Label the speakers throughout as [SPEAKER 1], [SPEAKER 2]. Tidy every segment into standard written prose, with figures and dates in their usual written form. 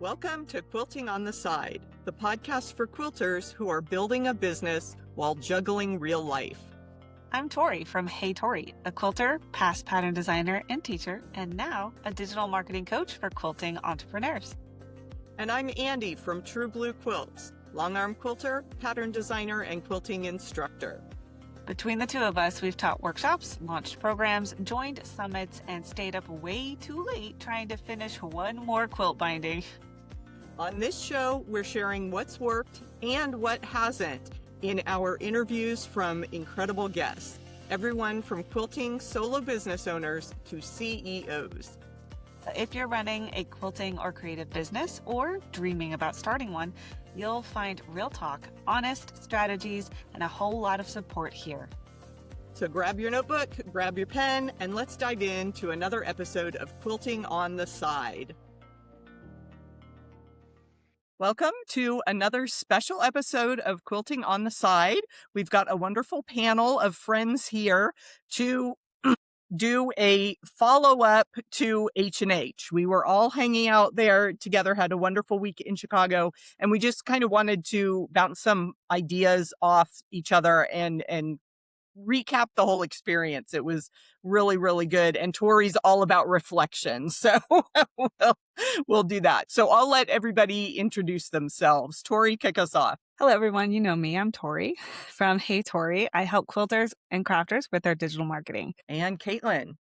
[SPEAKER 1] Welcome to Quilting on the Side, the podcast for quilters who are building a business while juggling real life.
[SPEAKER 2] I'm Tori from Hey Tori, a quilter, past pattern designer and teacher, and now a digital marketing coach for quilting entrepreneurs.
[SPEAKER 1] And I'm Andi from True Blue Quilts, long arm quilter, pattern designer, and quilting instructor.
[SPEAKER 2] Between the two of us, we've taught workshops, launched programs, joined summits, and stayed up way too late trying to finish one more quilt binding.
[SPEAKER 1] On this show, we're sharing what's worked and what hasn't in our interviews from incredible guests, everyone from quilting solo business owners to CEOs.
[SPEAKER 2] So if you're running a quilting or creative business or dreaming about starting one, you'll find real talk, honest strategies, and a whole lot of support here.
[SPEAKER 1] So grab your notebook, grab your pen, and let's dive into another episode of Quilting on the Side. Welcome to another special episode of Quilting on the Side. We've got a wonderful panel of friends here to do a follow-up to H&H. We were all hanging out there together, had a wonderful week in Chicago, and we just kind of wanted to bounce some ideas off each other and recap the whole experience. It was really, really good. And Tori's all about reflection. So we'll do that. So I'll let everybody introduce themselves. Tori, kick us off.
[SPEAKER 2] Hello, everyone. You know me. I'm Tori from Hey Tori. I help quilters and crafters with their digital marketing.
[SPEAKER 1] And Kaitlyn.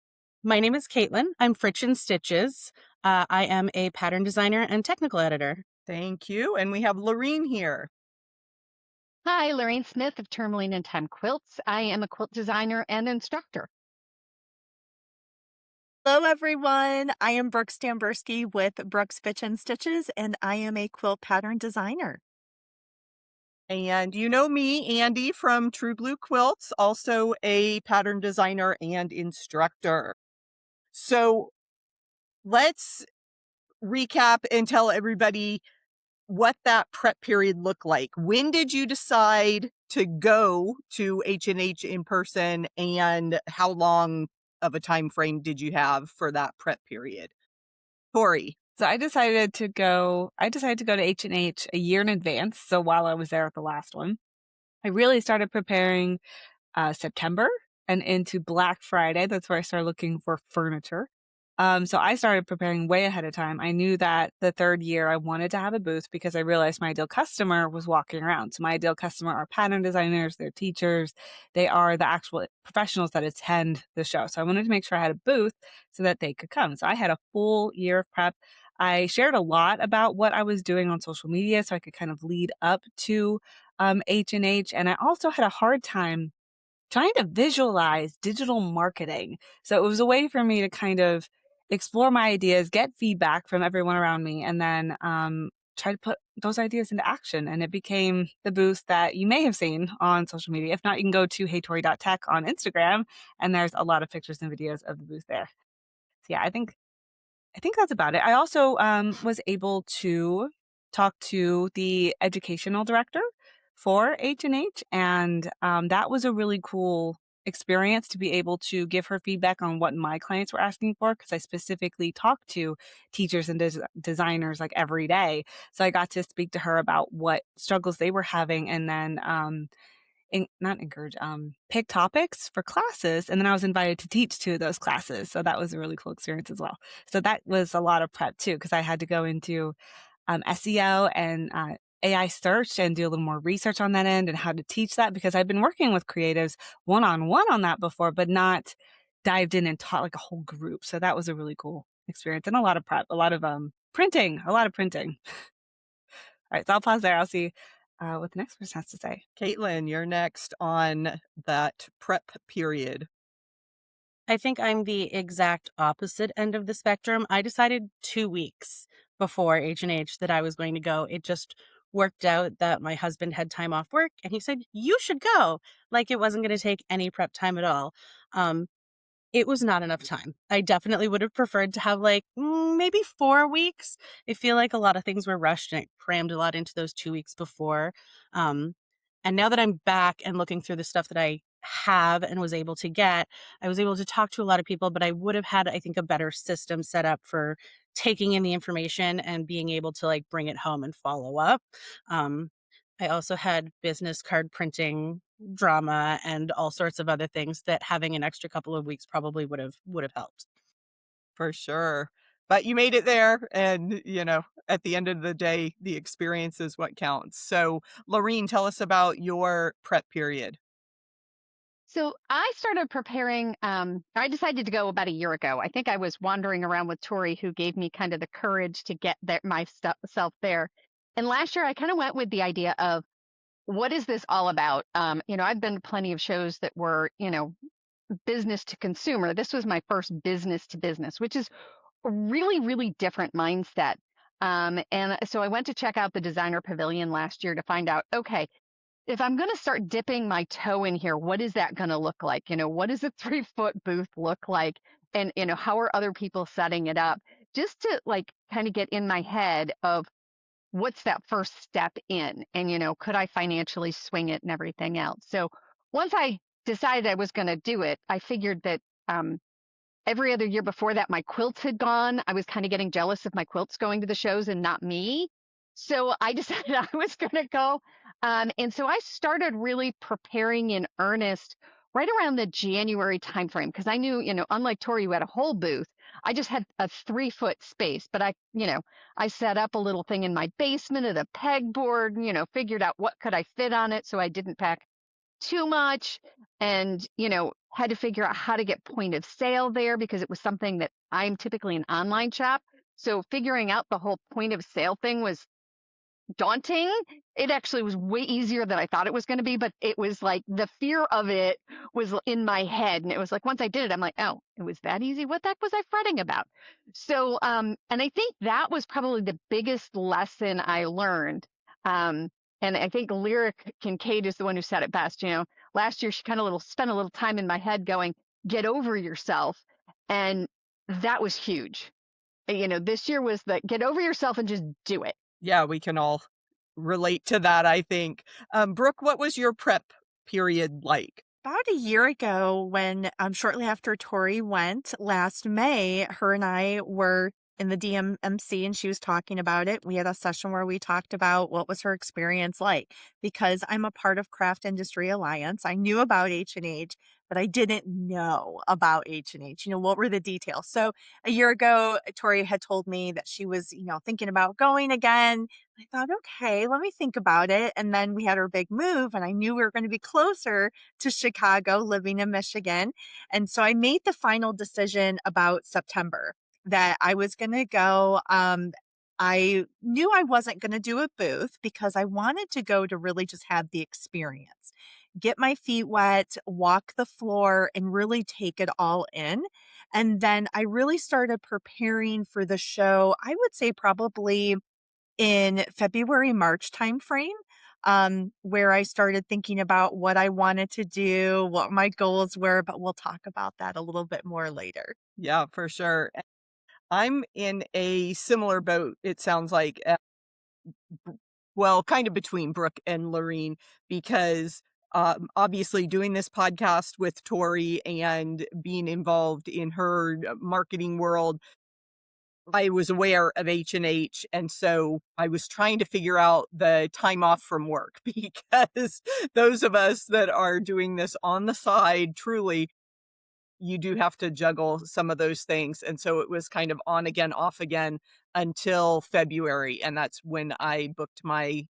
[SPEAKER 3] My name is Kaitlyn. I'm Fritsch and Stitches. I am a pattern designer and technical editor.
[SPEAKER 1] Thank you. And we have Laureen here.
[SPEAKER 4] Hi, Laureen Smith of Tourmaline and Thyme Quilts. I am a quilt designer and instructor.
[SPEAKER 5] Hello, everyone. I am Brooke Stambersky with Brooke's Bitchin Stitches, and I am a quilt pattern designer.
[SPEAKER 1] And you know me, Andi from True Blue Quilts, also a pattern designer and instructor. So let's recap and tell everybody what that prep period looked like. When did you decide to go to H&H in person, and how long of a time frame did you have for that prep period? Tori.
[SPEAKER 2] So I decided to go to H&H a year in advance. So while I was there at the last one, I really started preparing September and into Black Friday. That's where I started looking for furniture. So I started preparing way ahead of time. I knew that the third year I wanted to have a booth because I realized my ideal customer was walking around. So my ideal customer are pattern designers, they're teachers, they are the actual professionals that attend the show. So I wanted to make sure I had a booth so that they could come. So I had a full year of prep. I shared a lot about what I was doing on social media so I could kind of lead up to H&H. And I also had a hard time trying to visualize digital marketing. So it was a way for me to kind of explore my ideas, get feedback from everyone around me, and then try to put those ideas into action. And it became the booth that you may have seen on social media. If not, you can go to heytori.tech on Instagram, and there's a lot of pictures and videos of the booth there. So yeah, I think that's about it. I also was able to talk to the educational director for H&H, and that was a really cool experience to be able to give her feedback on what my clients were asking for, because I specifically talked to teachers and designers like every day. So I got to speak to her about what struggles they were having, and then pick topics for classes. And then I was invited to teach 2 of those classes. So that was a really cool experience as well. So that was a lot of prep too, because I had to go into SEO and AI search and do a little more research on that end and how to teach that, because I've been working with creatives one-on-one on that before, but not dived in and taught like a whole group. So that was a really cool experience, and a lot of prep, a lot of printing. All right, so I'll pause there. I'll see what the next person has to say.
[SPEAKER 1] Kaitlyn, you're next on that prep period.
[SPEAKER 3] I think I'm the exact opposite end of the spectrum. I decided 2 weeks before H&H that I was going to go. It just worked out that my husband had time off work, and he said, "You should go." Like it wasn't going to take any prep time at all. It was not enough time. I definitely would have preferred to have maybe 4 weeks. I feel like a lot of things were rushed, and it crammed a lot into those 2 weeks before. And now that I'm back and looking through the stuff that I have and was able to get, I was able to talk to a lot of people, but I would have had, I think, a better system set up for taking in the information and being able to like bring it home and follow up. Um, I also had business card printing drama and all sorts of other things that having an extra couple of weeks probably would have helped.
[SPEAKER 1] For sure. But you made it there, and, at the end of the day, the experience is what counts. So, Laureen, tell us about your prep period.
[SPEAKER 4] So I started preparing. I decided to go about a year ago. I think I was wandering around with Tori, who gave me kind of the courage to get myself there. And last year, I kind of went with the idea of what is this all about? I've been to plenty of shows that were, business to consumer. This was my first business to business, which is a really, really different mindset. And so I went to check out the designer pavilion last year to find out, okay, if I'm going to start dipping my toe in here, what is that going to look like? What does a 3-foot booth look like? And, how are other people setting it up? Just to like kind of get in my head of what's that first step in? And, could I financially swing it and everything else? So once I decided I was going to do it, I figured that every other year before that, my quilts had gone. I was kind of getting jealous of my quilts going to the shows and not me. So I decided I was going to go. And so I started really preparing in earnest right around the January timeframe because I knew, unlike Tori, who had a whole booth, I just had a 3-foot space. But I set up a little thing in my basement at a pegboard, figured out what could I fit on it so I didn't pack too much, and had to figure out how to get point of sale there because it was something that I'm typically an online shop, so figuring out the whole point of sale thing was daunting. It actually was way easier than I thought it was going to be, but it was like the fear of it was in my head. And it was like, once I did it, I'm like, oh, it was that easy. What the heck was I fretting about? So, and I think that was probably the biggest lesson I learned. And I think Lyric Kincaid is the one who said it best. Last year she kind of spent a little time in my head going, get over yourself. And that was huge. This year was the get over yourself and just do it.
[SPEAKER 1] Yeah, we can all relate to that, I think. Brooke, what was your prep period like?
[SPEAKER 5] About a year ago, when shortly after Tori went last May, her and I were in the DMMC and she was talking about it. We had a session where we talked about what was her experience like because I'm a part of Craft Industry Alliance. I knew about H&H, but I didn't know about H&H. What were the details? So a year ago, Tori had told me that she was, thinking about going again. I thought, okay, let me think about it. And then we had our big move and I knew we were going to be closer to Chicago, living in Michigan. And so I made the final decision about September that I was going to go. I knew I wasn't going to do a booth because I wanted to go to really just have the experience, get my feet wet, walk the floor, and really take it all in. And then I really started preparing for the show, I would say probably in February, March timeframe, where I started thinking about what I wanted to do, what my goals were, but we'll talk about that a little bit more later.
[SPEAKER 1] Yeah, for sure. I'm in a similar boat, it sounds like, well, kind of between Brooke and Laureen, because obviously doing this podcast with Tori and being involved in her marketing world, I was aware of H&H, and so I was trying to figure out the time off from work because those of us that are doing this on the side, truly, you do have to juggle some of those things. And so it was kind of on again, off again until February. And that's when I booked my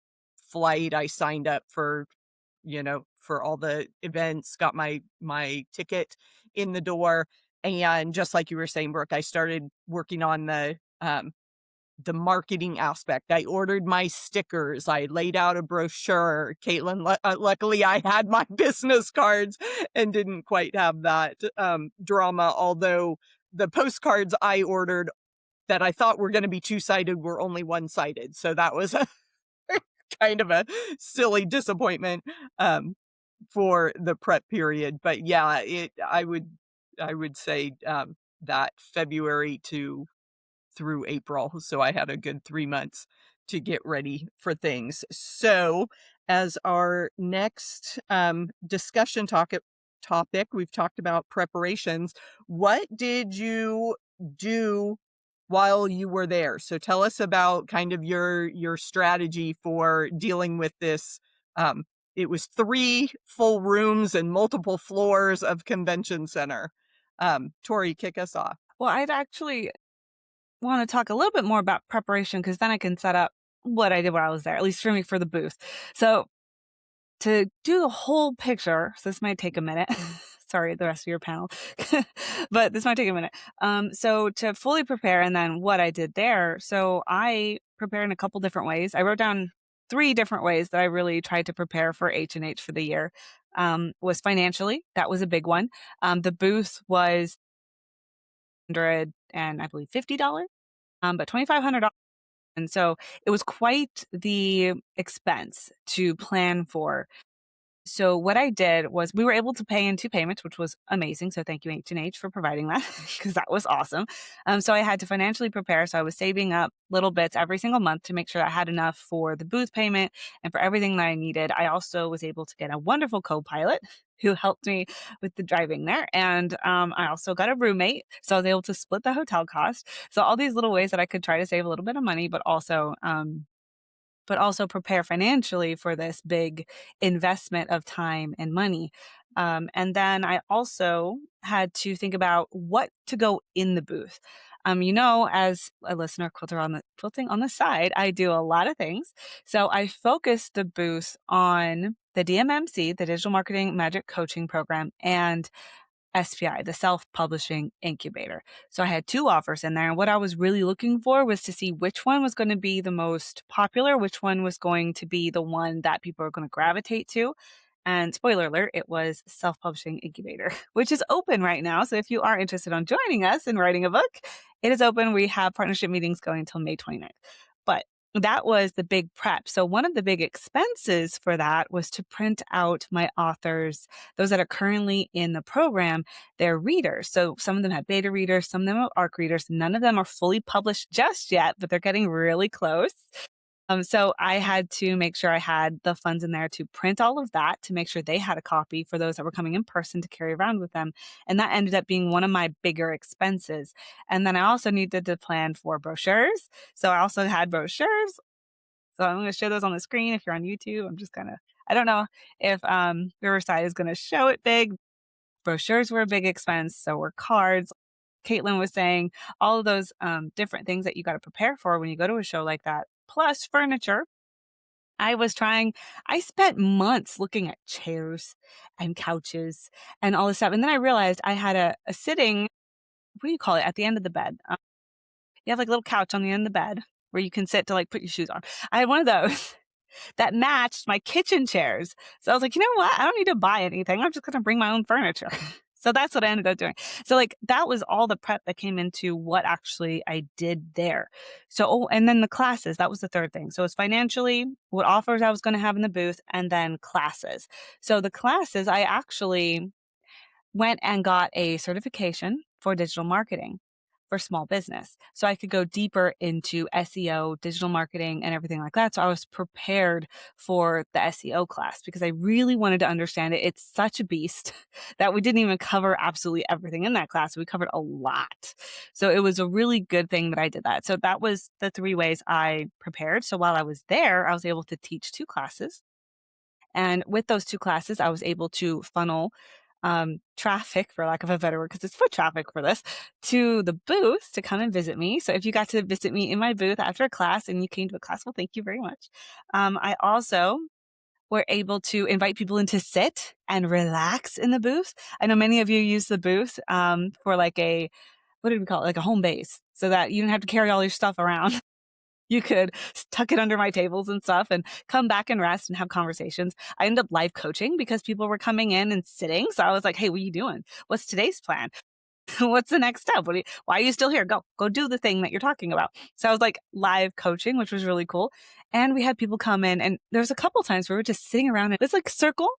[SPEAKER 1] flight. I signed up for all the events, got my ticket in the door. And just like you were saying, Brooke, I started working on the marketing aspect. I ordered my stickers. I laid out a brochure. Kaitlyn, luckily I had my business cards and didn't quite have that drama. Although the postcards I ordered that I thought were going to be 2-sided were only 1-sided. So that was a kind of a silly disappointment for the prep period. But yeah, I would say that February through April. So I had a good 3 months to get ready for things. So as our next discussion topic, we've talked about preparations. What did you do while you were there. So tell us about kind of your strategy for dealing with this. It was 3 full rooms and multiple floors of convention center. Tori, kick us off.
[SPEAKER 2] Well, I'd actually want to talk a little bit more about preparation because then I can set up what I did while I was there, at least for me for the booth. So to do the whole picture, so this might take a minute. Sorry, the rest of your panel, but this might take a minute. So to fully prepare and then what I did there. So I prepared in a couple different ways. I wrote down 3 different ways that I really tried to prepare for H&H for the year. Was financially, that was a big one. The booth was $100 and I believe $50, but $2,500. And so it was quite the expense to plan for. So what I did was we were able to pay in 2 payments, which was amazing. So thank you, H&H, for providing that because that was awesome. So I had to financially prepare. So I was saving up little bits every single month to make sure I had enough for the booth payment and for everything that I needed. I also was able to get a wonderful co-pilot who helped me with the driving there. And I also got a roommate. So I was able to split the hotel cost. So all these little ways that I could try to save a little bit of money, but also prepare financially for this big investment of time and money. And then I also had to think about what to go in the booth. As a listener quilting on the side, I do a lot of things. So I focused the booth on the DMMC, the Digital Marketing Magic Coaching Program, and SPI, the self-publishing incubator. So I had 2 offers in there. And what I was really looking for was to see which one was going to be the most popular, which one was going to be the one that people are going to gravitate to. And spoiler alert, it was self-publishing incubator, which is open right now. So if you are interested on joining us and writing a book, it is open. We have partnership meetings going until May 29th. But that was the big prep. So one of the big expenses for that was to print out my authors, those that are currently in the program, their readers. So some of them have beta readers, some of them are ARC readers. None of them are fully published just yet, but they're getting really close. So I had to make sure I had the funds in there to print all of that to make sure they had a copy for those that were coming in person to carry around with them. And that ended up being one of my bigger expenses. And then I also needed to plan for brochures. So I also had brochures. So I'm going to show those on the screen. If you're on YouTube, I don't know if Riverside is going to show it big. Brochures were a big expense. So were cards. Kaitlyn was saying all of those different things that you got to prepare for when you go to a show like that, plus furniture. I spent months looking at chairs and couches and all this stuff. And then I realized I had a sitting, what do you call it, at the end of the bed. You have like a little couch on the end of the bed where you can sit to like put your shoes on. I had one of those that matched my kitchen chairs. So I was like, you know what? I don't need to buy anything. I'm just going to bring my own furniture. So that's what I ended up doing. So like that was all the prep that came into what actually I did there. So, and then the classes, that was the third thing. So it's financially, what offers I was going to have in the booth, and then classes. So the classes, I actually went and got a certification for digital marketing for small business. So I could go deeper into SEO, digital marketing, and everything like that. So I was prepared for the SEO class because I really wanted to understand it. It's such a beast that we didn't even cover absolutely everything in that class. We covered a lot. So it was a really good thing that I did that. So that was the 3 ways I prepared. So while I was there, I was able to teach 2 classes. And with those 2 classes, I was able to funnel traffic, for lack of a better word, because it's foot traffic for this, to the booth to come and visit me. So if you got to visit me in my booth after a class and you came to a class, well, thank you very much. I also were able to invite people in to sit and relax in the booth. I know many of you use the booth for like what did we call it? Like a home base, so that you didn't have to carry all your stuff around. You could tuck it under my tables and stuff and come back and rest and have conversations. I ended up live coaching because people were coming in and sitting. So I was like, hey, what are you doing? What's today's plan? What's the next step? Why are you still here? Go do the thing that you're talking about. So I was like live coaching, which was really cool. And we had people come in, and there was a couple times where we were just sitting around. It's like circle.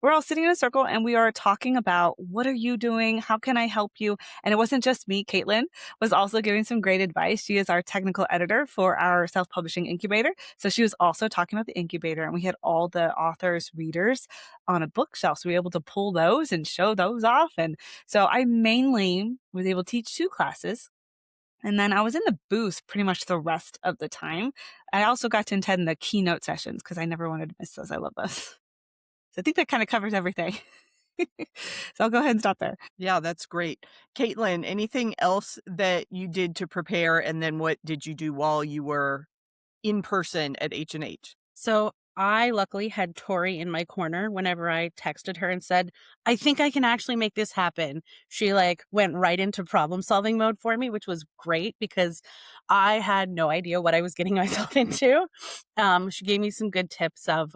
[SPEAKER 2] We're all sitting in a circle and we are talking about, what are you doing? How can I help you? And it wasn't just me. Kaitlyn was also giving some great advice. She is our technical editor for our self-publishing incubator. So she was also talking about the incubator, and we had all the authors' readers on a bookshelf. So we were able to pull those and show those off. And so I mainly was able to teach 2 classes. And then I was in the booth pretty much the rest of the time. I also got to attend the keynote sessions because I never wanted to miss those. I love those. So I think that kind of covers everything. So I'll go ahead and stop there.
[SPEAKER 1] Yeah, that's great. Kaitlyn, anything else that you did to prepare, and then what did you do while you were in person at H&H?
[SPEAKER 3] So I luckily had Tori in my corner whenever I texted her and said, I think I can actually make this happen. She like went right into problem solving mode for me, which was great because I had no idea what I was getting myself into. She gave me some good tips of,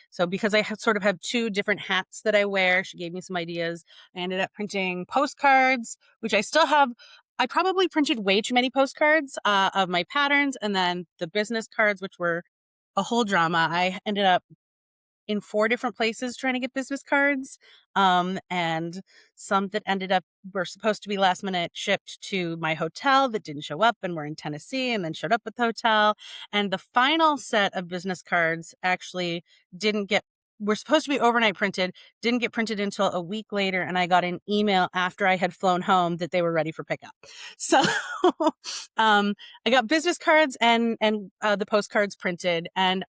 [SPEAKER 3] so because I sort of have two different hats that I wear, she gave me some ideas. I ended up printing postcards, which I still have. I probably printed way too many postcards of my patterns, and then the business cards, which were a whole drama. I ended up in 4 different places trying to get business cards. And some that ended up were supposed to be last minute shipped to my hotel that didn't show up and were in Tennessee and then showed up at the hotel. And the final set of business cards actually were supposed to be overnight printed, didn't get printed until a week later. And I got an email after I had flown home that they were ready for pickup. So I got business cards and the postcards printed. And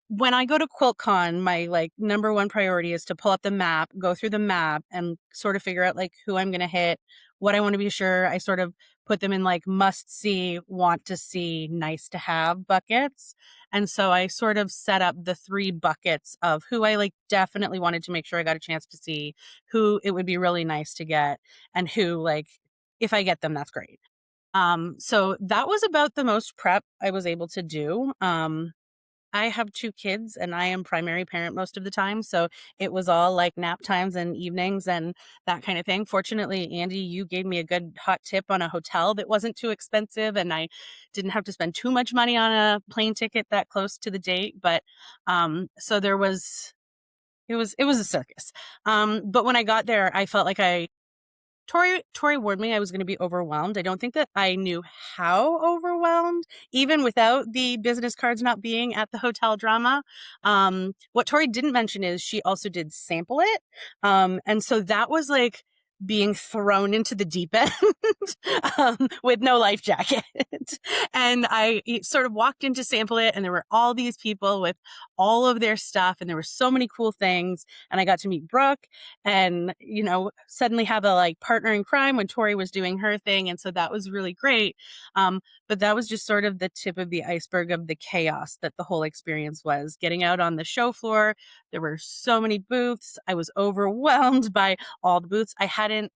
[SPEAKER 3] when I go to QuiltCon, my like number one priority is to pull up the map, go through the map and sort of figure out like who I'm going to hit, what I want to be sure. I sort of put them in like must see, want to see, nice to have buckets. And so I sort of set up the 3 buckets of who I like definitely wanted to make sure I got a chance to see, who it would be really nice to get, and who like if I get them, that's great. So that was about the most prep I was able to do. I have 2 kids and I am primary parent most of the time. So it was all like nap times and evenings and that kind of thing. Fortunately, Andi, you gave me a good hot tip on a hotel that wasn't too expensive and I didn't have to spend too much money on a plane ticket that close to the date. But so it was a circus. But when I got there, I felt like Tori warned me I was going to be overwhelmed. I don't think that I knew how overwhelmed, even without the business cards not being at the hotel drama. What Tori didn't mention is she also did sample it. And so that was like being thrown into the deep end with no life jacket. And I sort of walked in to sample it and there were all these people with all of their stuff and there were so many cool things. And I got to meet Brooke and, you know, suddenly have a like partner in crime when Tori was doing her thing. And so that was really great. But that was just sort of the tip of the iceberg of the chaos that the whole experience was. Getting out on the show floor, there were so many booths. I was overwhelmed by all the booths. I hadn't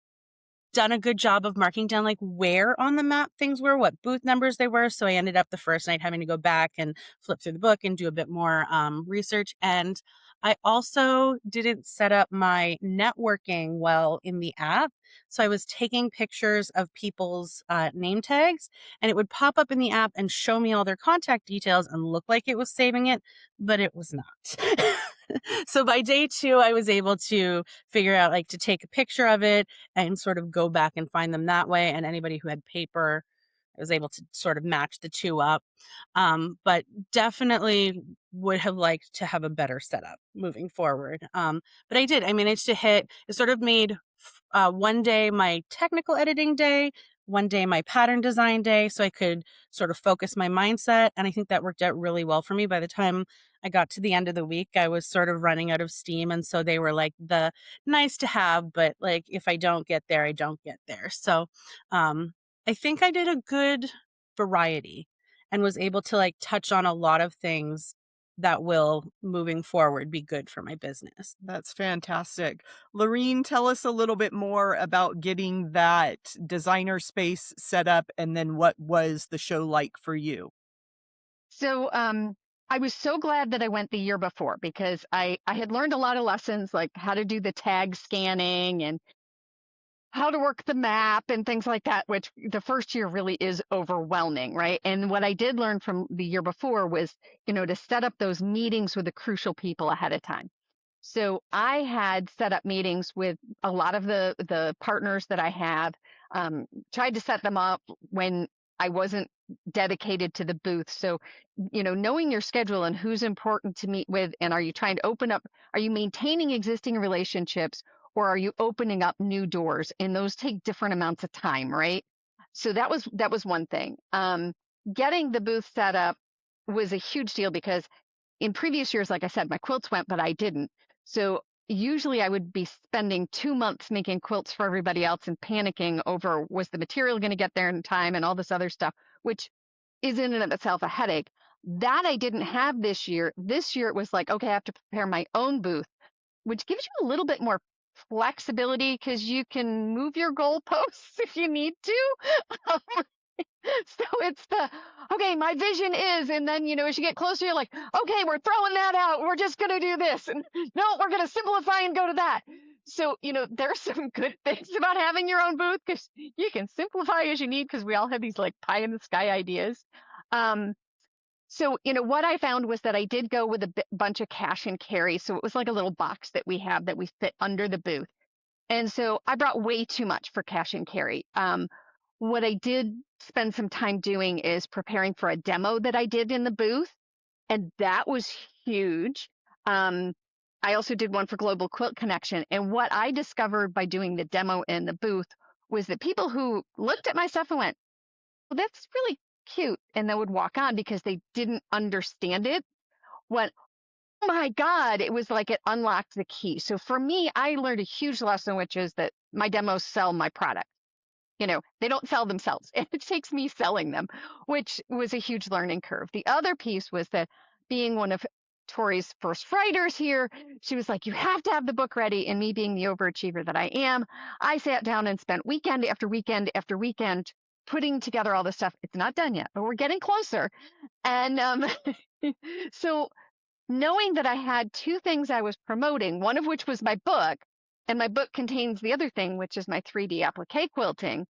[SPEAKER 3] done a good job of marking down like where on the map things were, what booth numbers they were. So I ended up the first night having to go back and flip through the book and do a bit more research. And I also didn't set up my networking well in the app. So I was taking pictures of people's name tags and it would pop up in the app and show me all their contact details and look like it was saving it, but it was not. So by day 2, I was able to figure out like to take a picture of it and sort of go back and find them that way. And anybody who had paper, I was able to sort of match the 2 up. But definitely would have liked to have a better setup moving forward. But I did. I managed to hit, it sort of made one day my technical editing day, one day my pattern design day, so I could sort of focus my mindset. And I think that worked out really well for me. By the time I got to the end of the week, I was sort of running out of steam. And so they were like the nice to have, but like if I don't get there, I don't get there. So I think I did a good variety and was able to like touch on a lot of things that will moving forward be good for my business.
[SPEAKER 1] That's fantastic. Laureen, tell us a little bit more about getting that designer space set up and then what was the show like for you?
[SPEAKER 4] So I was so glad that I went the year before because I had learned a lot of lessons like how to do the tag scanning and how to work the map and things like that, which the first year really is overwhelming, right? And what I did learn from the year before was, you know, to set up those meetings with the crucial people ahead of time. So I had set up meetings with a lot of the partners that I have, tried to set them up when I wasn't dedicated to the booth. So, you know, knowing your schedule and who's important to meet with, and are you trying to open up, are you maintaining existing relationships or are you opening up new doors? And those take different amounts of time, right? So that was one thing. Getting the booth set up was a huge deal because in previous years, like I said, my quilts went, but I didn't. So usually I would be spending 2 months making quilts for everybody else and panicking over, was the material going to get there in time and all this other stuff, which is in and of itself a headache. That I didn't have this year. This year it was like, okay, I have to prepare my own booth, which gives you a little bit more flexibility because you can move your goalposts if you need to. So it's okay, my vision is, and then, as you get closer, you're like, okay, we're throwing that out. We're just going to do this. And no, we're going to simplify and go to that. So, there's some good things about having your own booth because you can simplify as you need because we all have these like pie in the sky ideas. So, what I found was that I did go with a bunch of cash and carry. So it was like a little box that we have that we fit under the booth. And so I brought way too much for cash and carry. What I did spend some time doing is preparing for a demo that I did in the booth, and that was huge. I also did one for Global Quilt Connection, and what I discovered by doing the demo in the booth was that people who looked at my stuff and went, well, that's really cute, and they would walk on because they didn't understand it, went, oh my God, it was like it unlocked the key. So for me, I learned a huge lesson, which is that my demos sell my product. They don't sell themselves. It takes me selling them, which was a huge learning curve. The other piece was that being one of Tori's first writers here, she was like, you have to have the book ready. And me being the overachiever that I am, I sat down and spent weekend after weekend after weekend putting together all this stuff. It's not done yet, but we're getting closer. And so knowing that I had two things I was promoting, one of which was my book, and my book contains the other thing, which is my 3D applique quilting,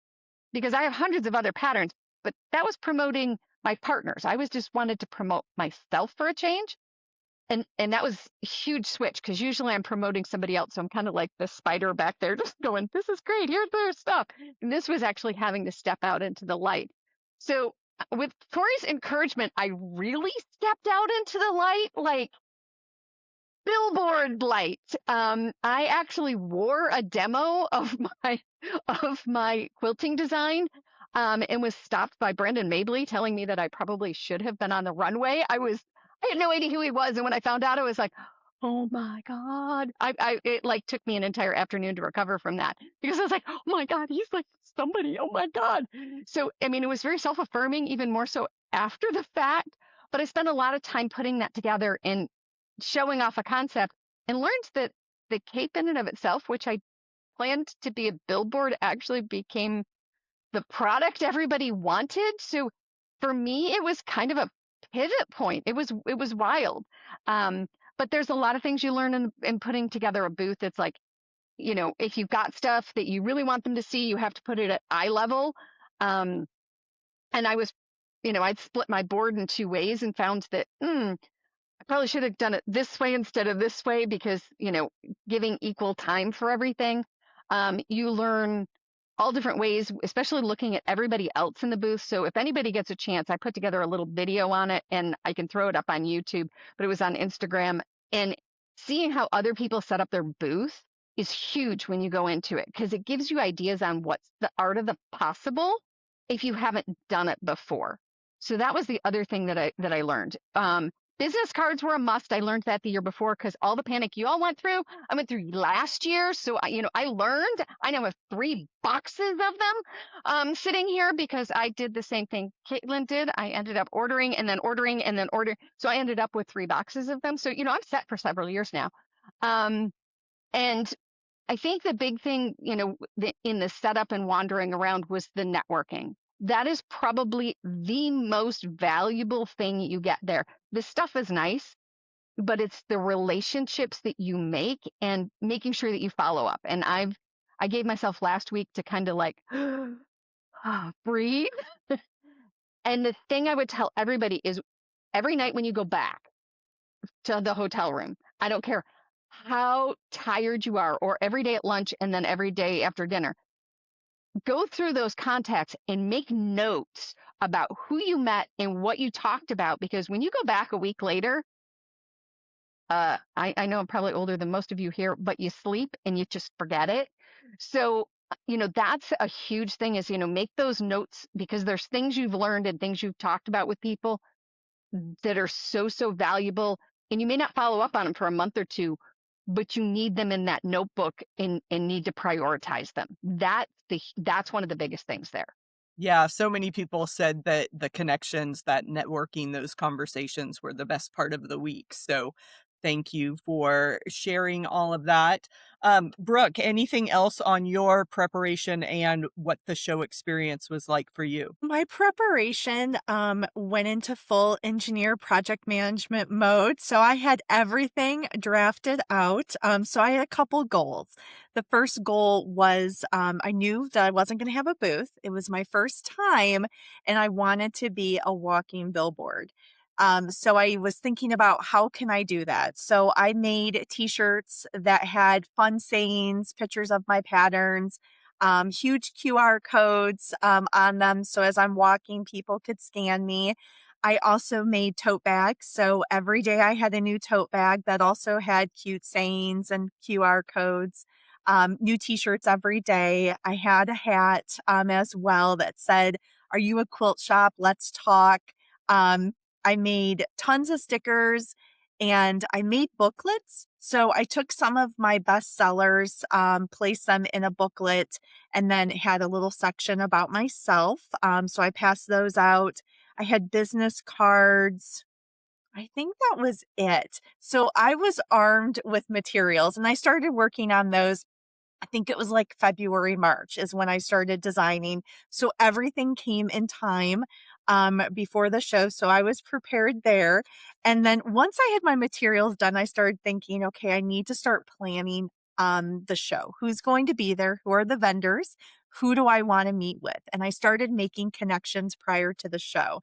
[SPEAKER 4] because I have hundreds of other patterns, but that was promoting my partners. I was just wanted to promote myself for a change. And that was a huge switch because usually I'm promoting somebody else. So I'm kind of like the spider back there just going, this is great. Here's their stuff. And this was actually having to step out into the light. So with Tori's encouragement, I really stepped out into the light, like billboard light. I actually wore a demo of my quilting design and was stopped by Brendan Mabley telling me that I probably should have been on the runway. I had no idea who he was, and when I found out, I was like, oh my God. It like took me an entire afternoon to recover from that because I was like, oh my God, he's like somebody. Oh my God. So I mean, it was very self-affirming, even more so after the fact, but I spent a lot of time putting that together and showing off a concept, and learned that the cape in and of itself, which I planned to be a billboard, actually became the product everybody wanted. So for me, it was kind of a pivot point. It was wild. But there's a lot of things you learn in putting together a booth. It's like, if you've got stuff that you really want them to see, you have to put it at eye level. And I was, I'd split my board in two ways and found that, I probably should have done it this way instead of this way because, giving equal time for everything. You learn all different ways, especially looking at everybody else in the booth. So if anybody gets a chance, I put together a little video on it and I can throw it up on YouTube, but it was on Instagram. And seeing how other people set up their booth is huge when you go into it because it gives you ideas on what's the art of the possible if you haven't done it before. So that was the other thing that I learned. Business cards were a must. I learned that the year before because all the panic you all went through, I went through last year. So, I learned. I now have 3 boxes of them sitting here because I did the same thing Kaitlyn did. I ended up ordering and then ordering and then ordering. So I ended up with 3 boxes of them. So, I'm set for several years now. And I think the big thing, in the setup and wandering around was the networking. That is probably the most valuable thing you get there. This stuff is nice, but it's the relationships that you make and making sure that you follow up. And I gave myself last week to kind of like breathe. And the thing I would tell everybody is every night when you go back to the hotel room, I don't care how tired you are, or every day at lunch and then every day after dinner, go through those contacts and make notes about who you met and what you talked about. Because when you go back a week later, I know I'm probably older than most of you here, but you sleep and you just forget it. So that's a huge thing is, make those notes, because there's things you've learned and things you've talked about with people that are so, so valuable. And you may not follow up on them for a month or two, but you need them in that notebook and need to prioritize them. That's one of the biggest things there.
[SPEAKER 1] Yeah, so many people said that the connections, that networking, those conversations were the best part of the week. So thank you for sharing all of that. Brooke, anything else on your preparation and what the show experience was like for you?
[SPEAKER 5] My preparation went into full engineer project management mode. So I had everything drafted out. So I had a couple goals. The first goal was I knew that I wasn't going to have a booth. It was my first time, and I wanted to be a walking billboard. So I was thinking about how can I do that? So I made t-shirts that had fun sayings, pictures of my patterns, huge QR codes on them. So as I'm walking, people could scan me. I also made tote bags. So every day I had a new tote bag that also had cute sayings and QR codes. New t-shirts every day. I had a hat as well that said, "Are you a quilt shop? Let's talk." I made tons of stickers and I made booklets. So I took some of my bestsellers, placed them in a booklet, and then had a little section about myself. So I passed those out. I had business cards. I think that was it. So I was armed with materials and I started working on those. I think it was like February, March is when I started designing. So everything came in time before the show. So I was prepared there. And then once I had my materials done, I started thinking, okay, I need to start planning the show. Who's going to be there? Who are the vendors? Who do I want to meet with? And I started making connections prior to the show.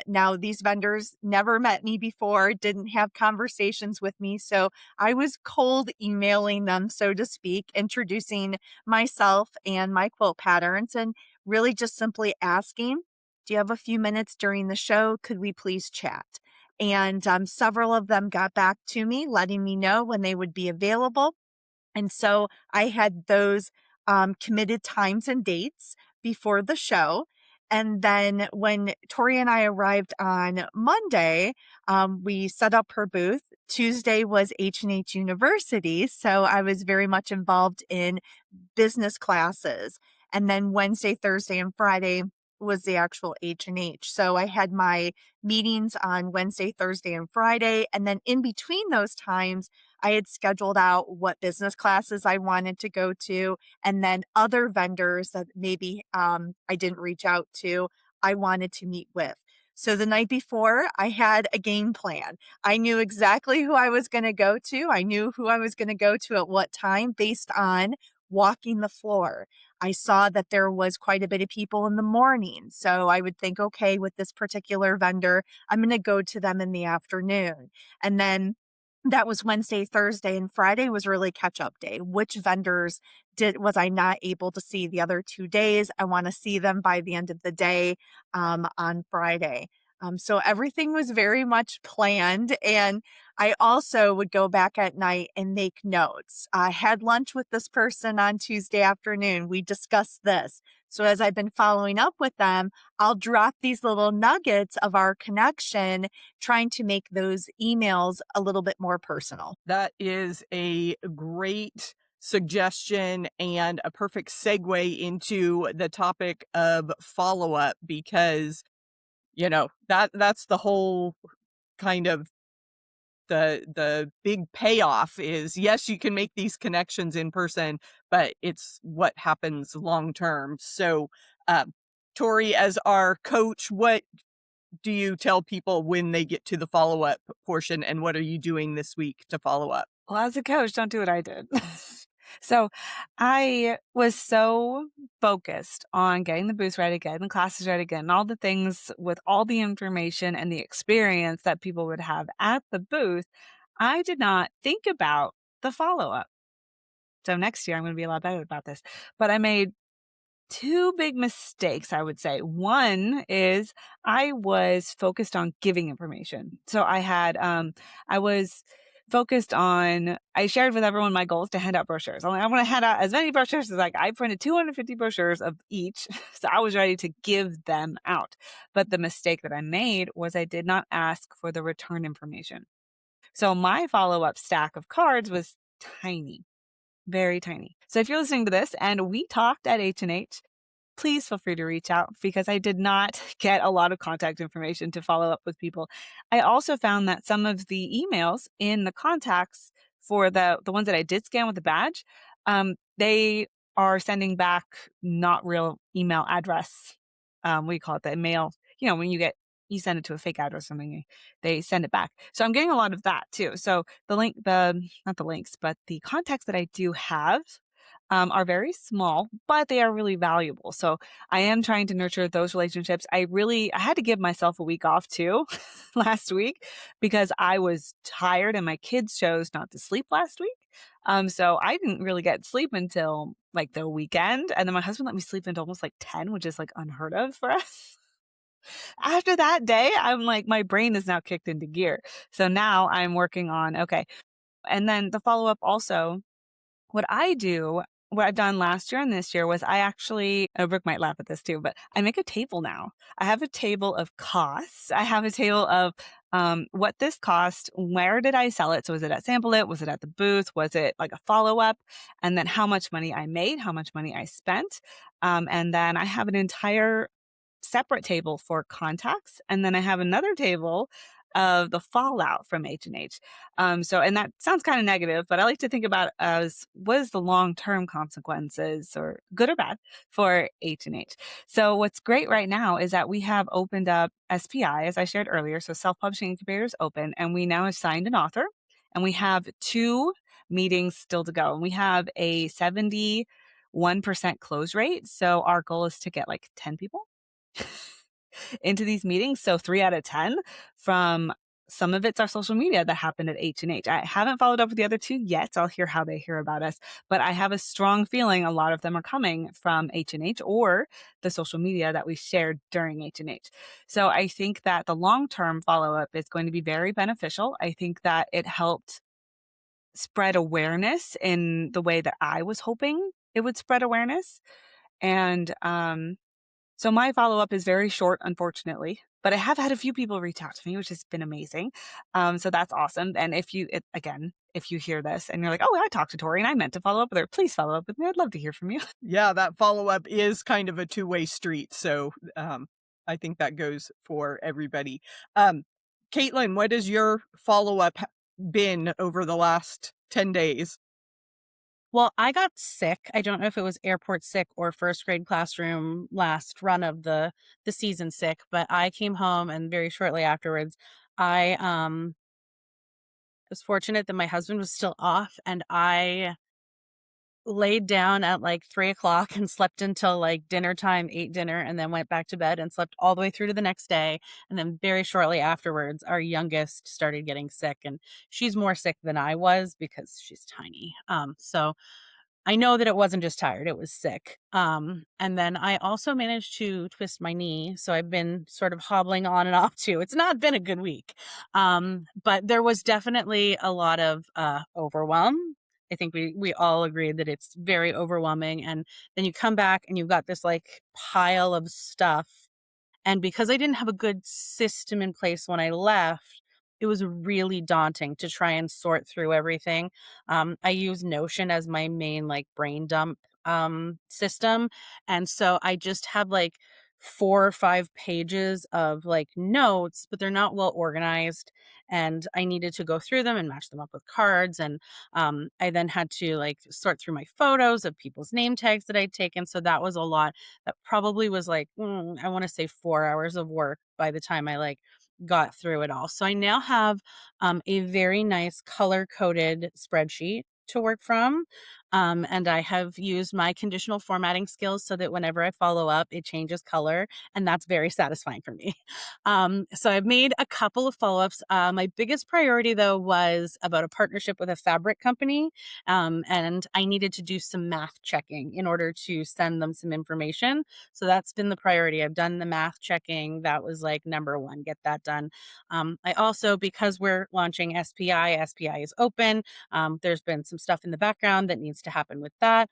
[SPEAKER 5] Now, these vendors never met me before, didn't have conversations with me. So I was cold emailing them, so to speak, introducing myself and my quilt patterns and really just simply asking, do you have a few minutes during the show? Could we please chat? And several of them got back to me, letting me know when they would be available. And so I had those committed times and dates before the show. And then when Tori and I arrived on Monday, we set up her booth. Tuesday was H&H University. So I was very much involved in business classes. And then Wednesday, Thursday, and Friday was the actual H&H. So I had my meetings on Wednesday, Thursday, and Friday. And then in between those times, I had scheduled out what business classes I wanted to go to, and then other vendors that maybe I didn't reach out to, I wanted to meet with. So the night before, I had a game plan. I knew exactly who I was going to go to. I knew who I was going to go to at what time based on walking the floor. I saw that there was quite a bit of people in the morning. So I would think, okay, with this particular vendor, I'm going to go to them in the afternoon. And then that was Wednesday, Thursday, and Friday was really catch up day. Which vendors was I not able to see the other 2 days? I want to see them by the end of the day on Friday. So everything was very much planned. And I also would go back at night and make notes. I had lunch with this person on Tuesday afternoon. We discussed this. So as I've been following up with them, I'll drop these little nuggets of our connection, trying to make those emails a little bit more personal.
[SPEAKER 1] That is a great suggestion and a perfect segue into the topic of follow-up because, that's the whole kind of the big payoff is, yes, you can make these connections in person, but it's what happens long term. So, Tori, as our coach, what do you tell people when they get to the follow-up portion, and what are you doing this week to follow up?
[SPEAKER 2] Well, as a coach, don't do what I did. So I was so focused on getting the booths ready, getting the classes ready, getting all the things with all the information and the experience that people would have at the booth. I did not think about the follow-up. So next year I'm going to be a lot better about this. But I made two big mistakes, I would say. One is I was focused on giving information. So I was focused on, I shared with everyone my goals to hand out brochures. I want to hand out as many brochures as I printed 250 brochures of each. So I was ready to give them out. But the mistake that I made was I did not ask for the return information. So my follow-up stack of cards was tiny, very tiny. So if you're listening to this and we talked at H&H, please feel free to reach out because I did not get a lot of contact information to follow up with people. I also found that some of the emails in the contacts for the ones that I did scan with the badge, they are sending back not real email address. We call it the mail. When you send it to a fake address or something, they send it back. So I'm getting a lot of that too. So not the links, but the contacts that I do have are very small, but they are really valuable. So I am trying to nurture those relationships. I had to give myself a week off too last week because I was tired and my kids chose not to sleep last week. So I didn't really get sleep until like the weekend. And then my husband let me sleep until almost like 10, which is like unheard of for us. After that day, I'm like, my brain is now kicked into gear. So now I'm working on, okay. And then the follow up also, what I've done last year and this year was Brooke might laugh at this too, but I make a table now. I have a table of costs. I have a table of what this cost, where did I sell it? So was it at Sample It? Was it at the booth? Was it like a follow-up? And then how much money I made, how much money I spent. And then I have an entire separate table for contacts. And then I have another table of the fallout from H&H. And that sounds kind of negative, but I like to think about it as what is the long-term consequences, or good or bad, for H&H. So what's great right now is that we have opened up SPI, as I shared earlier. So self-publishing incubator is open, and we now have signed an author, and we have 2 meetings still to go. And we have a 71% close rate. So our goal is to get like 10 people into these meetings. So 3 out of 10 from some of it's our social media that happened at H&H. I haven't followed up with the other 2 yet. So I'll hear how they hear about us, but I have a strong feeling a lot of them are coming from H&H or the social media that we shared during H&H. So I think that the long-term follow-up is going to be very beneficial. I think that it helped spread awareness in the way that I was hoping it would spread awareness. And, so my follow-up is very short, unfortunately, but I have had a few people reach out to me, which has been amazing. So that's awesome. And if you hear this and you're like, oh, I talked to Tori and I meant to follow up with her, please follow up with me. I'd love to hear from you.
[SPEAKER 1] Yeah, that follow-up is kind of a two-way street. So I think that goes for everybody. Kaitlyn, what has your follow-up been over the last 10 days?
[SPEAKER 3] Well, I got sick. I don't know if it was airport sick or first grade classroom last run of the season sick, but I came home and very shortly afterwards, I was fortunate that my husband was still off, and I laid down at like 3:00 and slept until like dinner time, ate dinner, and then went back to bed and slept all the way through to the next day. And then very shortly afterwards, our youngest started getting sick, and she's more sick than I was because she's tiny. So I know that it wasn't just tired, it was sick. And then I also managed to twist my knee. So I've been sort of hobbling on and off too. It's not been a good week. But there was definitely a lot of overwhelm. I think we all agreed that it's very overwhelming. And then you come back and you've got this like pile of stuff. And because I didn't have a good system in place when I left, it was really daunting to try and sort through everything. I use Notion as my main like brain dump system. And so I just had like 4 or 5 pages of like notes, but they're not well organized. And I needed to go through them and match them up with cards. And I then had to like sort through my photos of people's name tags that I'd taken. So that was a lot. That probably was like, I want to say 4 hours of work by the time I like got through it all. So I now have a very nice color coded spreadsheet to work from. And I have used my conditional formatting skills so that whenever I follow up, it changes color. And that's very satisfying for me. So I've made a couple of follow-ups. My biggest priority, though, was about a partnership with a fabric company. And I needed to do some math checking in order to send them some information. So that's been the priority. I've done the math checking. That was like number one, get that done. I also, because we're launching SPI is open. There's been some stuff in the background that needs to happen with that.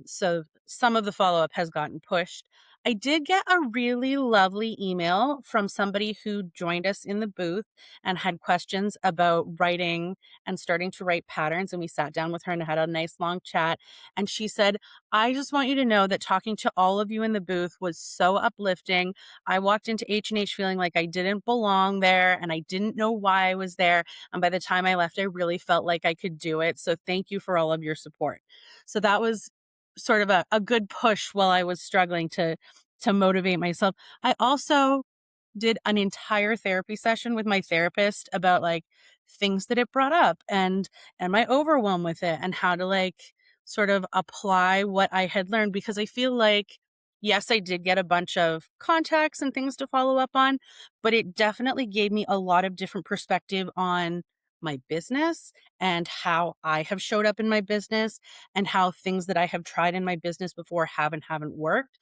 [SPEAKER 3] So some of the follow-up has gotten pushed. I did get a really lovely email from somebody who joined us in the booth and had questions about writing and starting to write patterns. And we sat down with her and had a nice long chat. And she said, I just want you to know that talking to all of you in the booth was so uplifting. I walked into H&H feeling like I didn't belong there and I didn't know why I was there. And by the time I left, I really felt like I could do it. So thank you for all of your support. So that was sort of a good push while I was struggling to motivate myself. I also did an entire therapy session with my therapist about like things that it brought up and my overwhelm with it and how to like sort of apply what I had learned, because I feel like yes, I did get a bunch of contacts and things to follow up on, but it definitely gave me a lot of different perspective on my business and how I have showed up in my business and how things that I have tried in my business before haven't worked.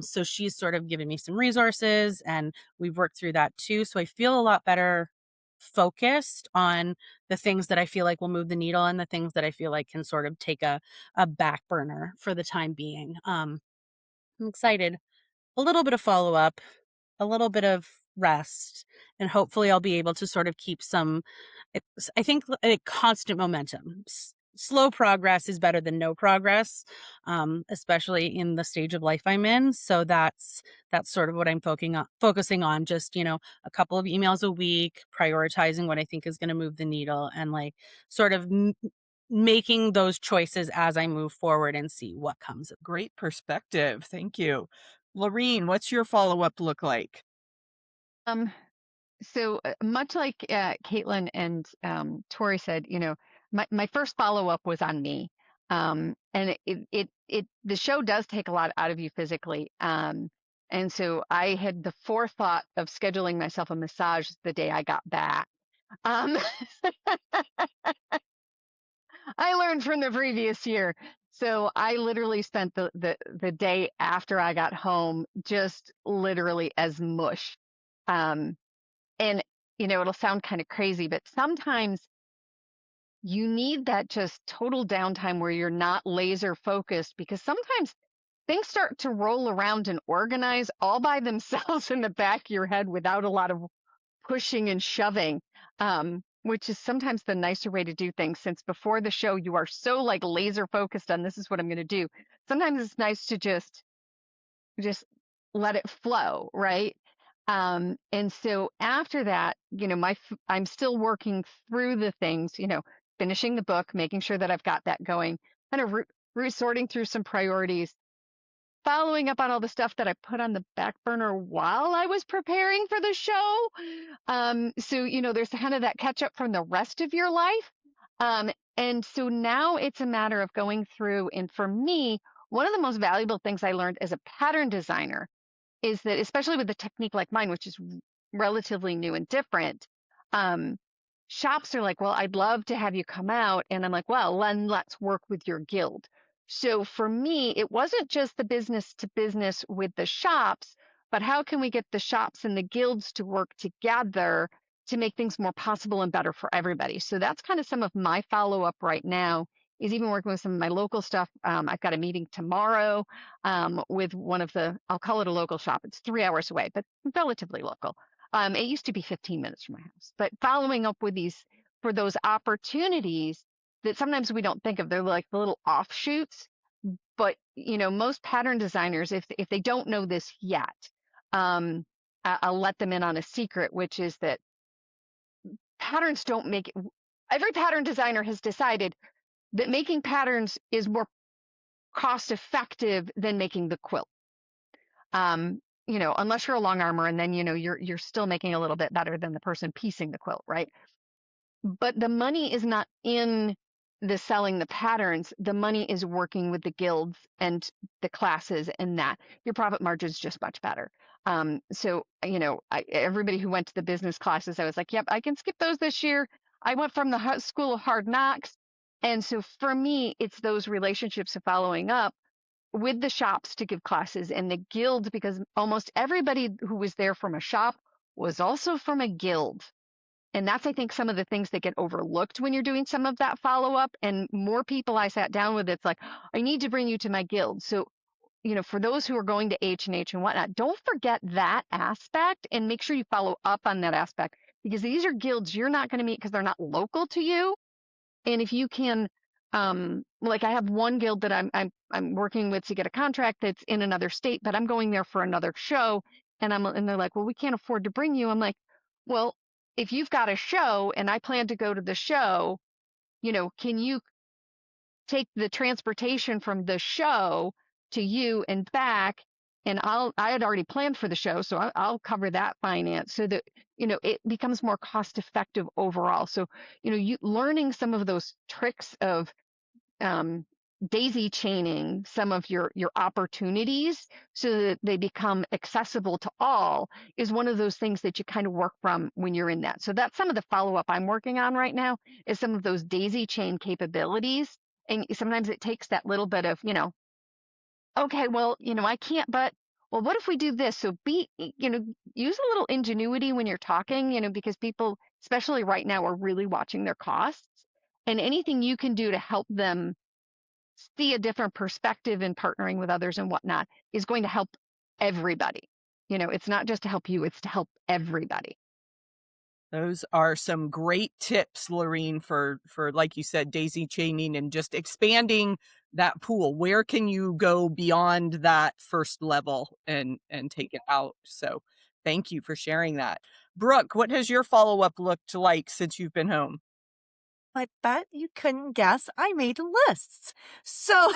[SPEAKER 3] So she's sort of given me some resources and we've worked through that too. So I feel a lot better focused on the things that I feel like will move the needle and the things that I feel like can sort of take a back burner for the time being. I'm excited. A little bit of follow up, a little bit of rest, and hopefully I'll be able to sort of keep some, I think, a constant momentum. Slow progress is better than no progress, especially in the stage of life I'm in. So that's sort of what I'm focusing on. Just, a couple of emails a week, prioritizing what I think is going to move the needle, and like sort of making those choices as I move forward and see what comes of.
[SPEAKER 1] Great perspective. Thank you. Laureen, what's your follow-up look like?
[SPEAKER 4] So much like Kaitlyn and Tori said, my first follow up was on me, and the show does take a lot out of you physically, and so I had the forethought of scheduling myself a massage the day I got back. Um, I learned from the previous year. So I literally spent the day after I got home just literally as mush. Um, and it'll sound kind of crazy, but sometimes you need that just total downtime where you're not laser focused, because sometimes things start to roll around and organize all by themselves in the back of your head without a lot of pushing and shoving, which is sometimes the nicer way to do things, since before the show you are so like laser focused on this is what I'm going to do. Sometimes it's nice to just let it flow, right? And so after that, I'm still working through the things, finishing the book, making sure that I've got that going, kind of resorting through some priorities, following up on all the stuff that I put on the back burner while I was preparing for the show. So, there's kind of that catch up from the rest of your life. And so now it's a matter of going through. And for me, one of the most valuable things I learned as a pattern designer is that, especially with a technique like mine, which is relatively new and different, shops are like, well, I'd love to have you come out. And I'm like, well, then let's work with your guild. So for me, it wasn't just the business to business with the shops, but how can we get the shops and the guilds to work together to make things more possible and better for everybody? So that's kind of some of my follow up right now, is even working with some of my local stuff. I've got a meeting tomorrow with one of I'll call it a local shop. It's 3 hours away, but relatively local. It used to be 15 minutes from my house, but following up with for those opportunities that sometimes we don't think of. They're like the little offshoots, but most pattern designers, if they don't know this yet, I'll let them in on a secret, which is that patterns don't make it. Every pattern designer has decided that making patterns is more cost effective than making the quilt. Unless you're a long armor, and then you're still making a little bit better than the person piecing the quilt, right? But the money is not in the selling the patterns, the money is working with the guilds and the classes, and that your profit margin is just much better. So, everybody who went to the business classes, I was like, yep, I can skip those this year. I went from the school of hard knocks. And so for me, it's those relationships of following up with the shops to give classes and the guilds, because almost everybody who was there from a shop was also from a guild. And that's, I think, some of the things that get overlooked when you're doing some of that follow up. And more people I sat down with, it's like, I need to bring you to my guild. So, for those who are going to H&H and whatnot, don't forget that aspect and make sure you follow up on that aspect, because these are guilds you're not going to meet because they're not local to you. And if you can, like I have one guild that I'm working with to get a contract that's in another state, but I'm going there for another show, and they're like, well, we can't afford to bring you. I'm like, well, if you've got a show and I plan to go to the show, can you take the transportation from the show to you and back? And I had already planned for the show, so I'll cover that finance so that, it becomes more cost effective overall. So, you learning some of those tricks of daisy chaining some of your opportunities so that they become accessible to all is one of those things that you kind of work from when you're in that. So that's some of the follow-up I'm working on right now, is some of those daisy chain capabilities. And sometimes it takes that little bit of, okay, well, I can't, but well, what if we do this? So use a little ingenuity when you're talking, because people, especially right now, are really watching their costs, and anything you can do to help them see a different perspective in partnering with others and whatnot is going to help everybody. It's not just to help you, it's to help everybody.
[SPEAKER 1] Those are some great tips, Laureen, for like you said, daisy chaining and just expanding that pool. Where can you go beyond that first level and take it out? So thank you for sharing that. Brooke, what has your follow-up looked like since you've been home?
[SPEAKER 5] I bet you couldn't guess I made lists. So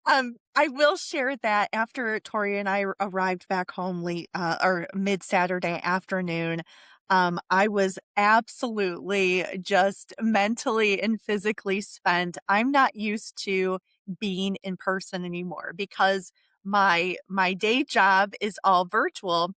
[SPEAKER 5] I will share that after Tori and I arrived back home late or mid Saturday afternoon, I was absolutely just mentally and physically spent. I'm not used to being in person anymore because my day job is all virtual.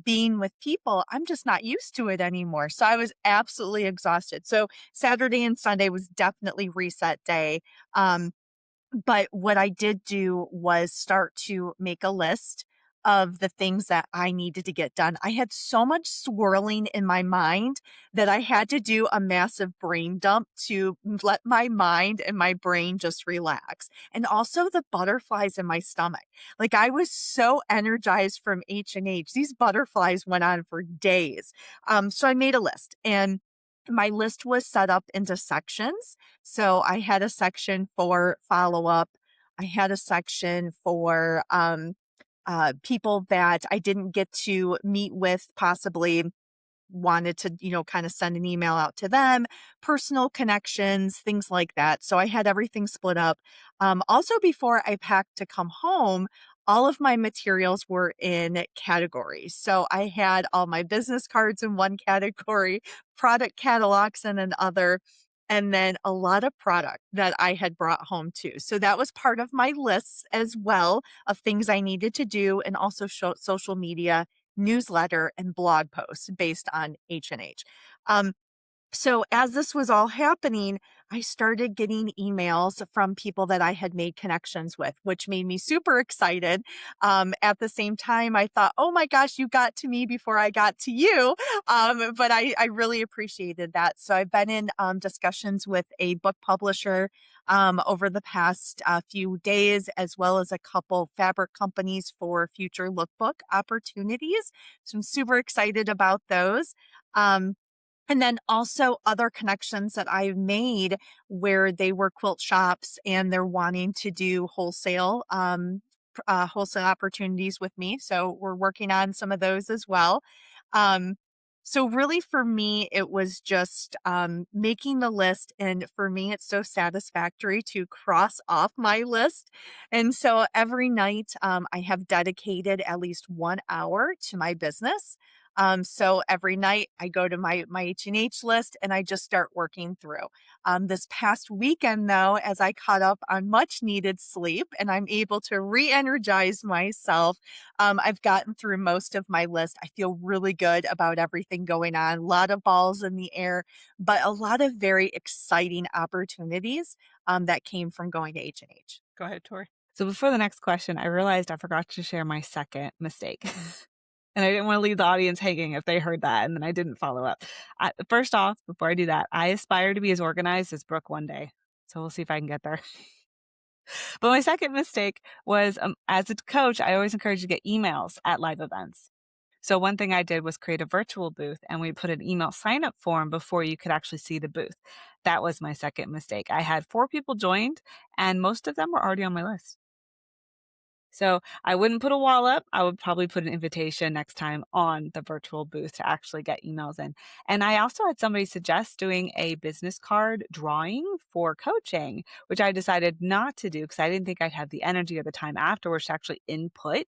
[SPEAKER 5] Being with people, I'm just not used to it anymore. So I was absolutely exhausted. So Saturday and Sunday was definitely reset day. But what I did do was start to make a list of the things that I needed to get done. I had so much swirling in my mind that I had to do a massive brain dump to let my mind and my brain just relax. And also the butterflies in my stomach. Like I was so energized from H&H. These butterflies went on for days. So I made a list, and my list was set up into sections. So I had a section for follow up. I had a section for people that I didn't get to meet with, possibly wanted to, kind of send an email out to them, personal connections, things like that. So I had everything split up. Also, before I packed to come home, all of my materials were in categories. So I had all my business cards in one category, product catalogs in another, and then a lot of product that I had brought home too. So that was part of my list as well of things I needed to do, and also social media, newsletter, and blog posts based on H&H. So as this was all happening, I started getting emails from people that I had made connections with, which made me super excited. At the same time, I thought, oh my gosh, you got to me before I got to you. But I really appreciated that. So I've been in discussions with a book publisher over the past few days, as well as a couple fabric companies for future lookbook opportunities. So I'm super excited about those. And then also other connections that I've made where they were quilt shops and they're wanting to do wholesale opportunities with me. So we're working on some of those as well. So really for me, it was just making the list. And for me, it's so satisfactory to cross off my list. And so every night I have dedicated at least 1 hour to my business. So every night I go to my H&H list and I just start working through. This past weekend, though, as I caught up on much needed sleep and I'm able to re-energize myself, I've gotten through most of my list. I feel really good about everything going on. A lot of balls in the air, but a lot of very exciting opportunities that came from going to H&H.
[SPEAKER 1] Go ahead, Tori.
[SPEAKER 2] So before the next question, I realized I forgot to share my second mistake. And I didn't want to leave the audience hanging if they heard that, and then I didn't follow up. First off, before I do that, I aspire to be as organized as Brooke one day. So we'll see if I can get there. But my second mistake was, as a coach, I always encourage you to get emails at live events. So one thing I did was create a virtual booth, and we put an email sign-up form before you could actually see the booth. That was my second mistake. I had 4 people joined, and most of them were already on my list. So I wouldn't put a wall up. I would probably put an invitation next time on the virtual booth to actually get emails in. And I also had somebody suggest doing a business card drawing for coaching, which I decided not to do because I didn't think I'd have the energy or the time afterwards to actually input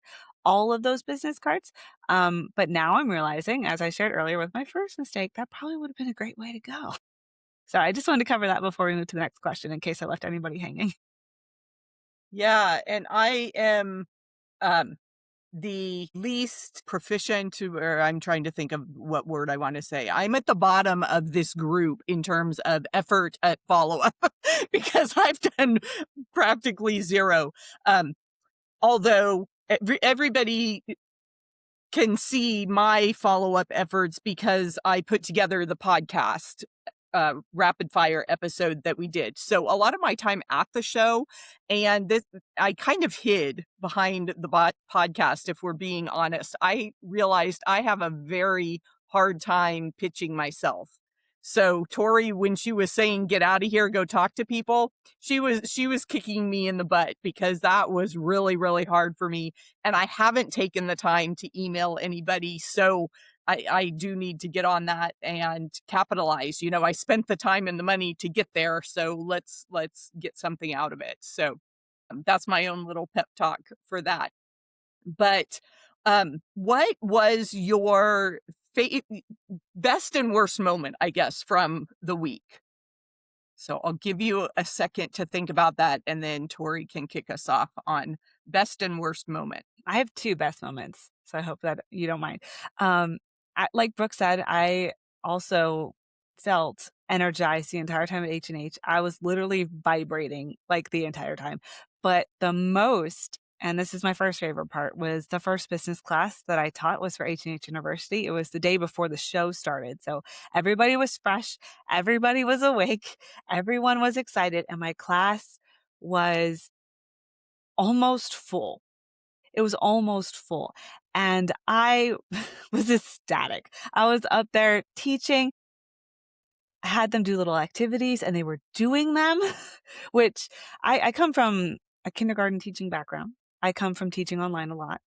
[SPEAKER 2] all of those business cards. But now I'm realizing, as I shared earlier with my first mistake, that probably would have been a great way to go. So I just wanted to cover that before we move to the next question in case I left anybody hanging.
[SPEAKER 1] Yeah, and I am the least proficient or I'm trying to think of what word I want to say. I'm at the bottom of this group in terms of effort at follow-up because I've done practically zero. Although everybody can see my follow-up efforts because I put together the podcast rapid fire episode that we did. So a lot of my time at the show, and this I kind of hid behind the podcast, if we're being honest. I realized I have a very hard time pitching myself. So Tori, when she was saying get out of here, go talk to people, she was kicking me in the butt because that was really, really hard for me. And I haven't taken the time to email anybody. So I do need to get on that and capitalize. You know, I spent the time and the money to get there, so let's get something out of it. So that's my own little pep talk for that. But what was your best and worst moment, I guess, from the week? So I'll give you a second to think about that, and then Tori can kick us off on best and worst moment.
[SPEAKER 2] I have 2 best moments, so I hope that you don't mind. Like Brooke said, I also felt energized the entire time at H&H. I was literally vibrating like the entire time. But the most, and this is my first favorite part, was the first business class that I taught was for H&H University. It was the day before the show started. So everybody was fresh, everybody was awake, everyone was excited, and my class was almost full. It was almost full. And I was ecstatic. I was up there teaching. I had them do little activities and they were doing them, which I come from a kindergarten teaching background. I come from teaching online a lot.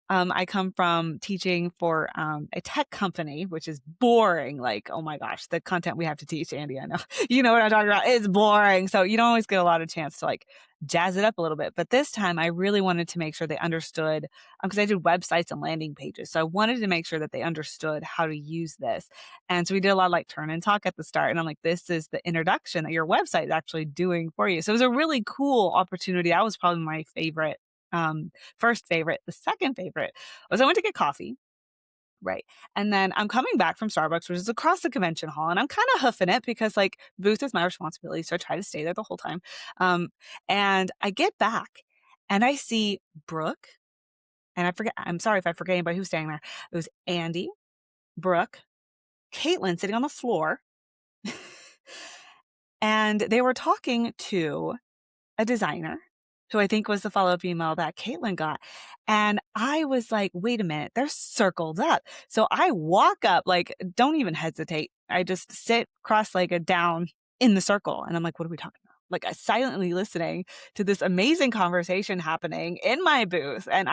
[SPEAKER 2] I come from teaching for a tech company, which is boring. Like, oh my gosh, the content we have to teach, Andi, I know. You know what I'm talking about. It's boring. So you don't always get a lot of chance to like jazz it up a little bit. But this time I really wanted to make sure they understood, because I did websites and landing pages. So I wanted to make sure that they understood how to use this. And so we did a lot of like turn and talk at the start. And I'm like, this is the introduction that your website is actually doing for you. So it was a really cool opportunity. That was probably my favorite. First favorite. The second favorite was I went to get coffee. Right. And then I'm coming back from Starbucks, which is across the convention hall, and I'm kind of hoofing it because like booth is my responsibility. So I try to stay there the whole time. And I get back and I see Brooke, and I'm sorry if I forget anybody who's standing there. It was Andi, Brooke, Kaitlyn sitting on the floor. And they were talking to a designer who I think was the follow-up email that Kaitlyn got. And I was like, wait a minute, they're circled up. So I walk up, like, don't even hesitate. I just sit cross-legged down in the circle. And I'm like, what are we talking about? Like, I silently listening to this amazing conversation happening in my booth. And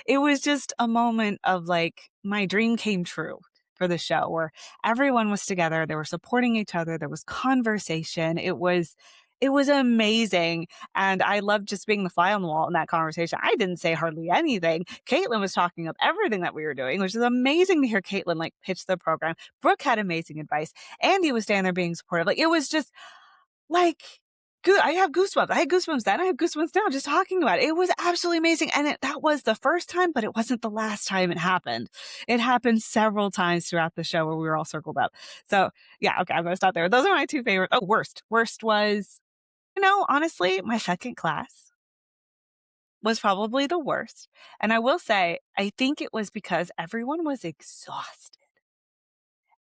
[SPEAKER 2] it was just a moment of like, my dream came true for the show where everyone was together. They were supporting each other. There was conversation. It was It was amazing. And I loved just being the fly on the wall in that conversation. I didn't say hardly anything. Kaitlyn was talking up everything that we were doing, which is amazing to hear Kaitlyn like pitch the program. Brooke had amazing advice. Andi was standing there being supportive. Like, it was just like, good. I have goosebumps. I had goosebumps then. I have goosebumps now just talking about it. It was absolutely amazing. And that was the first time, but it wasn't the last time it happened. It happened several times throughout the show where we were all circled up. So yeah, okay, I'm going to stop there. Those are my two favorites. Oh, worst. Worst was, honestly, my second class was probably the worst. And I will say, I think it was because everyone was exhausted.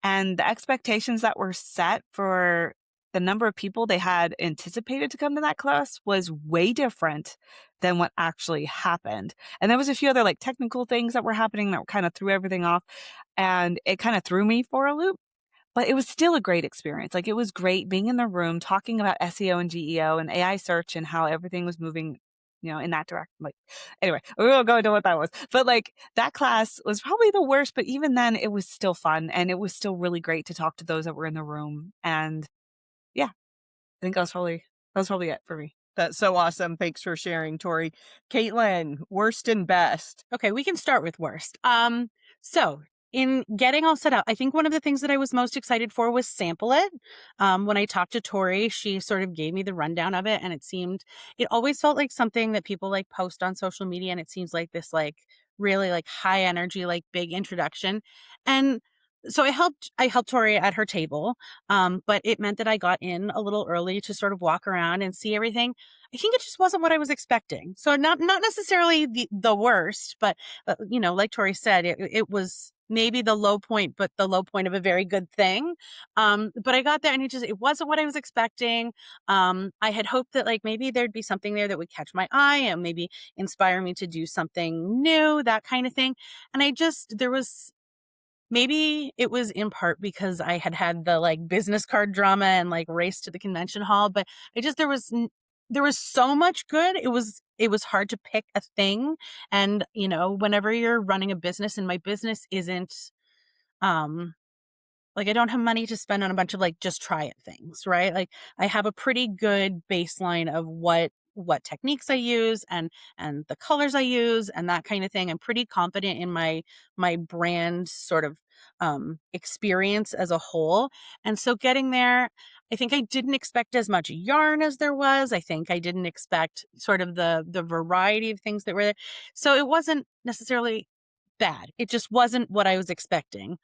[SPEAKER 2] And the expectations that were set for the number of people they had anticipated to come to that class was way different than what actually happened. And there was a few other like technical things that were happening that kind of threw everything off. And it kind of threw me for a loop. But it was still a great experience. Like, it was great being in the room, talking about SEO and GEO and AI search and how everything was moving, in that direction. Like, anyway, we won't go into what that was. But like, that class was probably the worst, but even then it was still fun. And it was still really great to talk to those that were in the room. And yeah, I think that was probably it for me.
[SPEAKER 1] That's so awesome. Thanks for sharing, Tori. Kaitlyn, worst and best.
[SPEAKER 3] Okay, we can start with worst. So in getting all set up, I think one of the things that I was most excited for was sample it. When I talked to Tori, she sort of gave me the rundown of it, and it always felt like something that people like post on social media, and it seems like this like really like high energy, like big introduction. And so I helped Tori at her table, but it meant that I got in a little early to sort of walk around and see everything. I think it just wasn't what I was expecting. So not necessarily the worst, but like Tori said, it was maybe the low point, but the low point of a very good thing. But I got there and it wasn't what I was expecting. I had hoped that like maybe there'd be something there that would catch my eye and maybe inspire me to do something new, that kind of thing. And maybe it was in part because I had the like business card drama and like race to the convention hall, but there was so much good. It was hard to pick a thing. And, whenever you're running a business, and my business isn't, like, I don't have money to spend on a bunch of like just try it things, right? Like, I have a pretty good baseline of what techniques I use and the colors I use and that kind of thing. I'm pretty confident in my brand sort of experience as a whole. And so getting there, I think I didn't expect as much yarn as there was. I think I didn't expect sort of the variety of things that were there. So it wasn't necessarily bad. It just wasn't what I was expecting.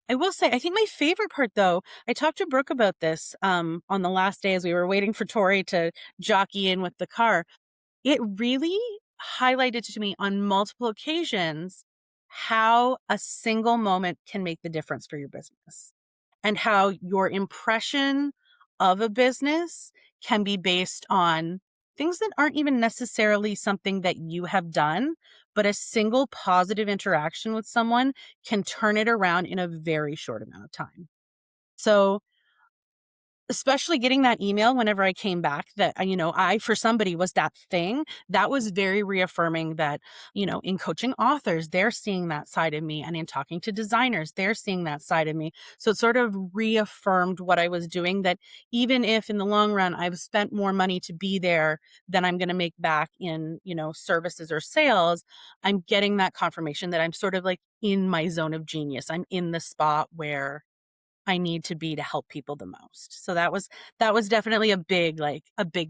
[SPEAKER 3] I will say, I think my favorite part, though, I talked to Brooke about this on the last day as we were waiting for Tori to jockey in with the car. It really highlighted to me on multiple occasions how a single moment can make the difference for your business, and how your impression of a business can be based on things that aren't even necessarily something that you have done, but a single positive interaction with someone can turn it around in a very short amount of time. So especially getting that email whenever I came back that, I, for somebody, was that thing, that was very reaffirming that, in coaching authors, they're seeing that side of me. And in talking to designers, they're seeing that side of me. So it sort of reaffirmed what I was doing, that even if in the long run, I've spent more money to be there than I'm going to make back in, services or sales, I'm getting that confirmation that I'm sort of like in my zone of genius. I'm in the spot where I need to be to help people the most. So that was definitely a big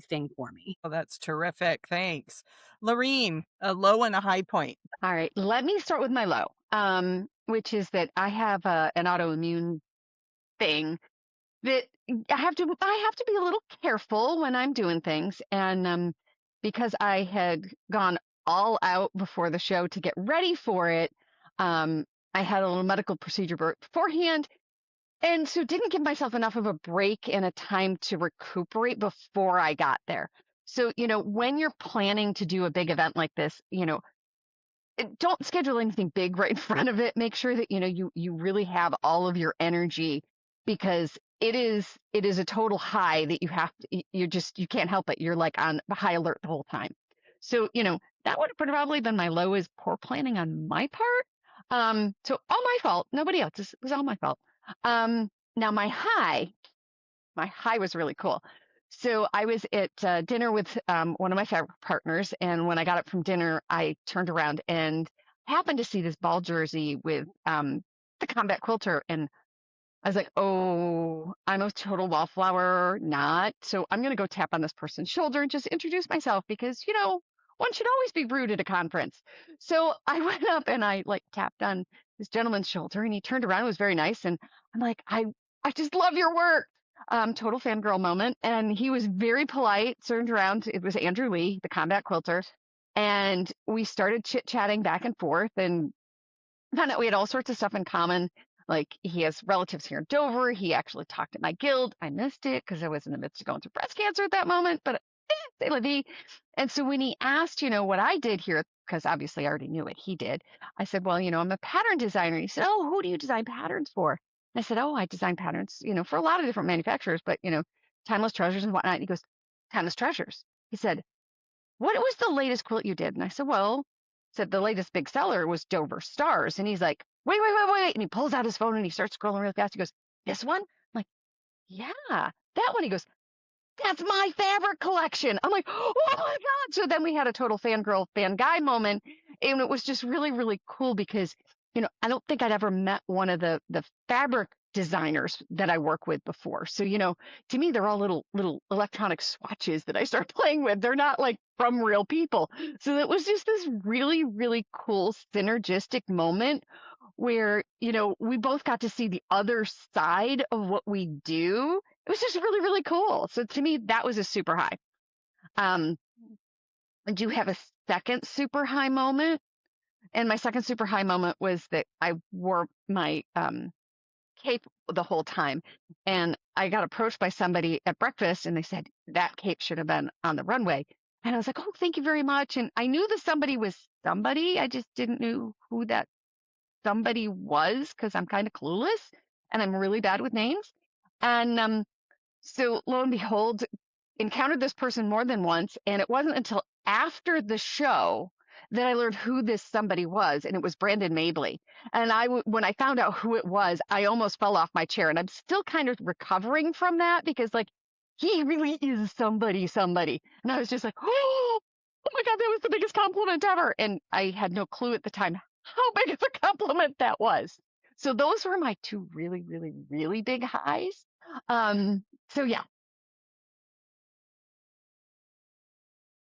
[SPEAKER 3] thing for me.
[SPEAKER 1] Oh, that's terrific. Thanks. Laureen, a low and a high point.
[SPEAKER 4] All right, let me start with my low, which is that I have an autoimmune thing that I have to be a little careful when I'm doing things, and because I had gone all out before the show to get ready for it, I had a little medical procedure beforehand, and so didn't give myself enough of a break and a time to recuperate before I got there. So, when you're planning to do a big event like this, don't schedule anything big right in front of it. Make sure that, you really have all of your energy, because it is a total high that you can't help it. You're like on high alert the whole time. So, that would have probably been my low, is poor planning on my part. So all my fault, nobody else's. It was all my fault. Now my high was really cool. So I was at dinner with one of my fabric partners, and when I got up from dinner, I turned around and happened to see this ball jersey with the combat quilter, and I was like, oh, I'm a total wallflower, not. So I'm going to go tap on this person's shoulder and just introduce myself because, one should always be rude at a conference. So I went up and I like tapped on this gentleman's shoulder and he turned around. It was very nice. And I'm like, I just love your work. Total fangirl moment. And he was very polite, turned around. It was Andrew Lee, the combat quilter. And we started chit chatting back and forth and found out we had all sorts of stuff in common. Like he has relatives here in Dover. He actually talked at my guild. I missed it because I was in the midst of going through breast cancer at that moment, but c'est la vie. And so when he asked, what I did here, because obviously I already knew what he did, I said, well, I'm a pattern designer. He said, oh, who do you design patterns for? And I said, oh, I design patterns, for a lot of different manufacturers, but, Timeless Treasures and whatnot. And he goes, Timeless Treasures. He said, what was the latest quilt you did? And I said, well, the latest big seller was Dover Stars. And he's like, wait. And he pulls out his phone and he starts scrolling really fast. He goes, this one? I'm like, yeah, that one. He goes, that's my fabric collection. I'm like, oh my God. So then we had a total fangirl, fan guy moment. And it was just really, really cool because, I don't think I'd ever met one of the fabric designers that I work with before. So, to me, they're all little electronic swatches that I start playing with. They're not like from real people. So it was just this really, really cool synergistic moment where, we both got to see the other side of what we do. It was just really, really cool. So to me, that was a super high. I do have a second super high moment. And my second super high moment was that I wore my cape the whole time. And I got approached by somebody at breakfast and they said, that cape should have been on the runway. And I was like, oh, thank you very much. And I knew that somebody was somebody. I just didn't know who that somebody was because I'm kind of clueless and I'm really bad with names. And so lo and behold, encountered this person more than once. And it wasn't until after the show that I learned who this somebody was. And it was Brandon Mabley. And when I found out who it was, I almost fell off my chair. And I'm still kind of recovering from that because like, he really is somebody. And I was just like, oh my God, that was the biggest compliment ever. And I had no clue at the time how big of a compliment that was. So those were my two really, really, really big highs. So yeah.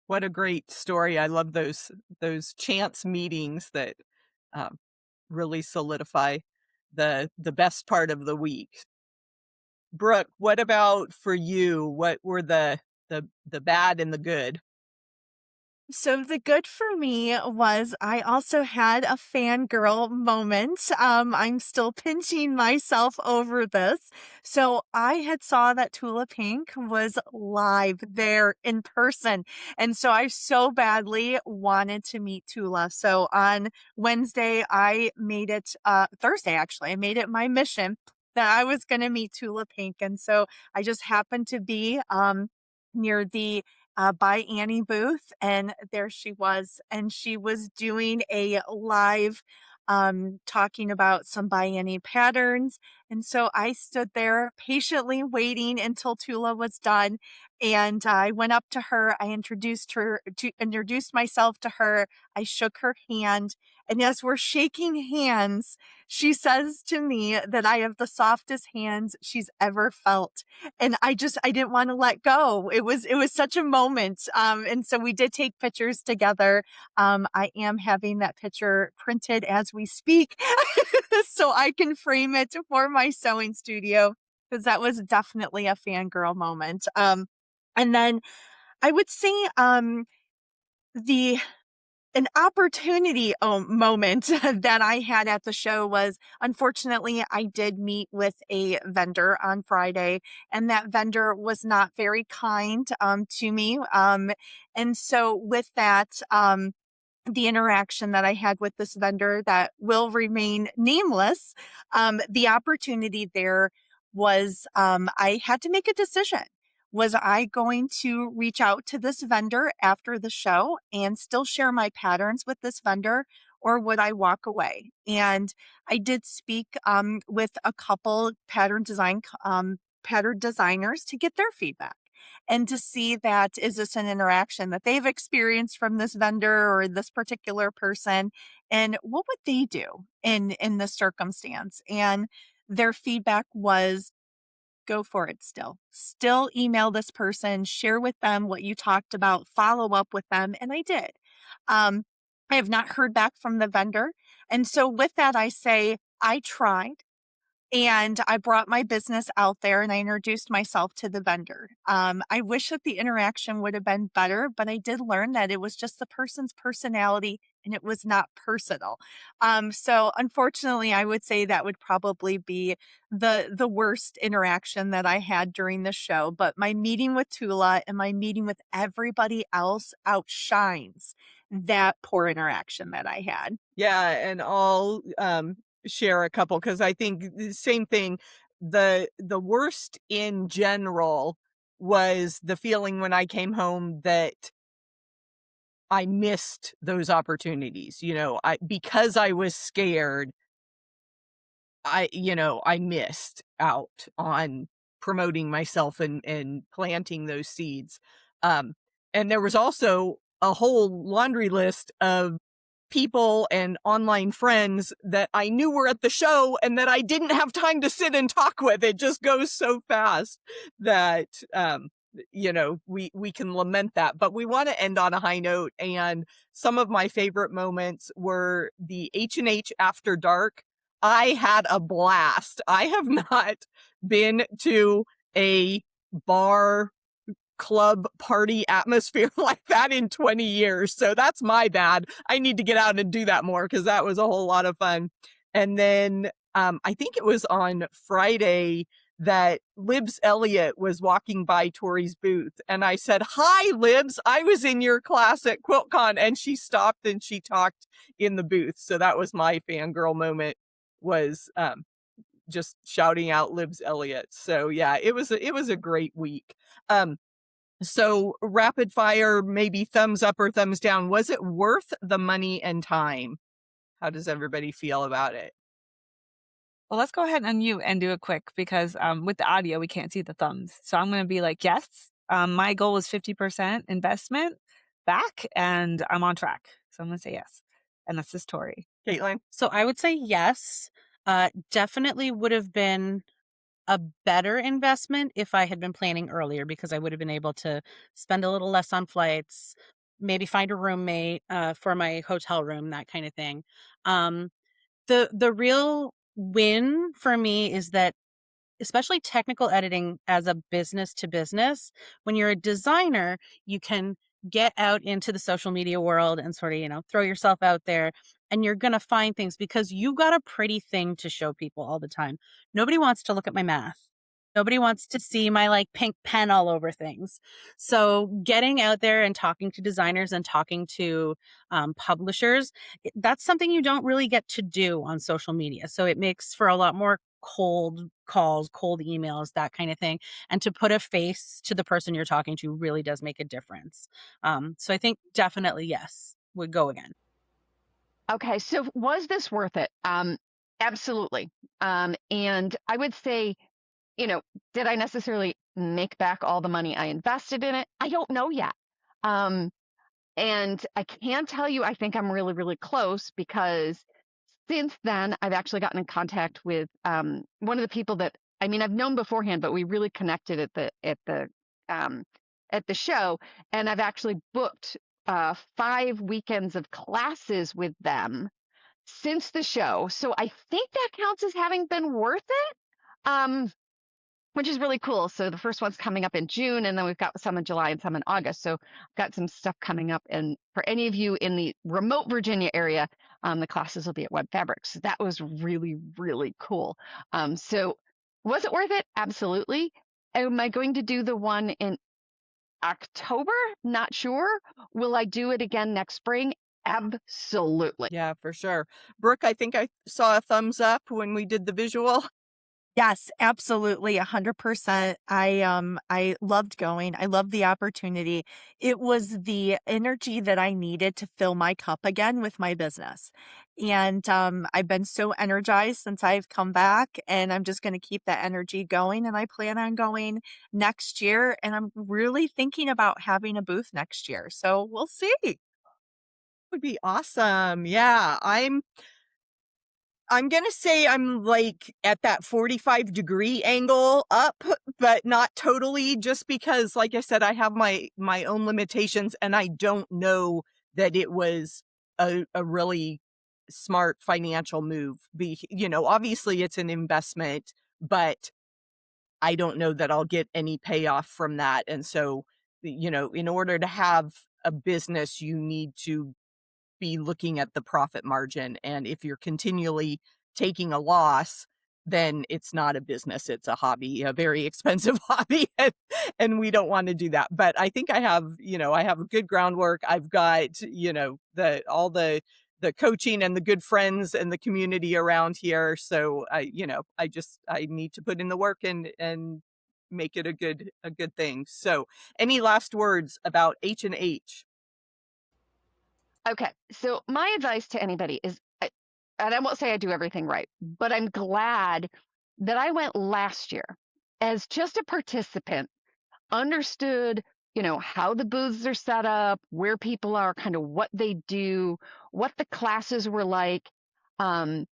[SPEAKER 1] What a great story. I love those chance meetings that really solidify the best part of the week. Brooke, what about for you? What were the bad and the good?
[SPEAKER 5] So the good for me was I also had a fangirl moment. I'm still pinching myself over this. So I had saw that Tula Pink was live there in person. And so I so badly wanted to meet Tula. So on Wednesday, I made it, Thursday actually, I made it my mission that I was going to meet Tula Pink. And so I just happened to be near the by Annie booth, and there she was, and she was doing a live talking about some by Annie patterns. And so I stood there patiently waiting until Tula was done, and I went up to her. I introduced myself to her. I shook her hand, and as we're shaking hands, she says to me that I have the softest hands she's ever felt. And I didn't want to let go. It was such a moment. And so we did take pictures together. I am having that picture printed as we speak so I can frame it for my sewing studio, because that was definitely a fangirl moment. And then I would say an opportunity moment that I had at the show was, unfortunately, I did meet with a vendor on Friday, and that vendor was not very kind to me. And so with that, the interaction that I had with this vendor that will remain nameless, the opportunity there was I had to make a decision. Was I going to reach out to this vendor after the show and still share my patterns with this vendor, or would I walk away? And I did speak with a couple pattern designers to get their feedback. and to see that, is this an interaction that they've experienced from this vendor or this particular person, and what would they do in this circumstance? And their feedback was, go for it still email this person, share with them what you talked about, follow up with them. And I did. I have not heard back from the vendor. And so with that, I say, I tried. And I brought my business out there and I introduced myself to the vendor. I wish that the interaction would have been better, but I did learn that it was just the person's personality and it was not personal. So unfortunately, I would say that would probably be the worst interaction that I had during the show. But my meeting with Tula and my meeting with everybody else outshines that poor interaction that I had.
[SPEAKER 1] Yeah, and I'll share a couple because I think the same thing. The worst in general was the feeling when I came home that I missed those opportunities. Because I was scared, I missed out on promoting myself and planting those seeds. Um, and there was also a whole laundry list of people and online friends that I knew were at the show and that I didn't have time to sit and talk with. It just goes so fast that, we can lament that, but we want to end on a high note. And some of my favorite moments were the H&H After Dark. I had a blast. I have not been to a bar club party atmosphere like that in 20 years. So that's my bad. I need to get out and do that more because that was a whole lot of fun. And then I think it was on Friday that Libs Elliott was walking by Tori's booth. And I said, "Hi, Libs. I was in your class at QuiltCon." And she stopped and she talked in the booth. So that was my fangirl moment, was just shouting out Libs Elliott. So yeah, it was a great week. So rapid fire, maybe thumbs up or thumbs down. Was it worth the money and time? How does everybody feel about it?
[SPEAKER 2] Well, let's go ahead and unmute and do it quick because with the audio, we can't see the thumbs. So I'm going to be like, yes. My goal was 50% investment back and I'm on track. So I'm going to say yes. And that's just Tori.
[SPEAKER 1] Kaitlyn?
[SPEAKER 3] So I would say yes. Definitely would have been a better investment if I had been planning earlier, because I would have been able to spend a little less on flights, maybe find a roommate for my hotel room, that kind of thing. The real win for me is that, especially technical editing as a business to business, when you're a designer, you can get out into the social media world and sort of, throw yourself out there, and you're going to find things because you got a pretty thing to show people all the time. Nobody wants to look at my math. Nobody wants to see my pink pen all over things. So getting out there and talking to designers and talking to publishers, that's something you don't really get to do on social media. So it makes for a lot more cold calls, cold emails, that kind of thing. And to put a face to the person you're talking to really does make a difference. So I think definitely yes, would go again.
[SPEAKER 4] Okay, so was this worth it? Absolutely. And I would say, did I necessarily make back all the money I invested in it? I don't know yet. And I can tell you, I think I'm really, really close, because since then I've actually gotten in contact with one of the people that, I've known beforehand, but we really connected at the show, and I've actually booked 5 weekends of classes with them since the show. So I think that counts as having been worth it. Which is really cool. So the first one's coming up in June, and then we've got some in July and some in August. So I've got some stuff coming up. And for any of you in the remote Virginia area, the classes will be at Web Fabrics. So that was really, really cool. So was it worth it? Absolutely. Am I going to do the one in October? Not sure. Will I do it again next spring? Absolutely.
[SPEAKER 1] Yeah, for sure. Brooke, I think I saw a thumbs up when we did the visual.
[SPEAKER 5] Yes, absolutely, 100%. I loved going. I loved the opportunity. It was the energy that I needed to fill my cup again with my business. And I've been so energized since I've come back, and I'm just going to keep that energy going. And I plan on going next year. And I'm really thinking about having a booth next year. So we'll see.
[SPEAKER 1] Would be awesome. Yeah, I'm gonna say I'm, like, at that 45-degree angle up, but not totally, just because, like I said, I have my own limitations, and I don't know that it was a really smart financial move. Obviously, it's an investment, but I don't know that I'll get any payoff from that, and so, in order to have a business, you need to be looking at the profit margin. And if you're continually taking a loss, then it's not a business, it's a hobby, a very expensive hobby. And we don't want to do that. But I think I have a good groundwork. I've got, all the coaching and the good friends and the community around here. So I need to put in the work and make it a good thing. So any last words about H&H?
[SPEAKER 4] Okay, so my advice to anybody is, and I won't say I do everything right, but I'm glad that I went last year as just a participant, understood, how the booths are set up, where people are, kind of what they do, what the classes were like. Um,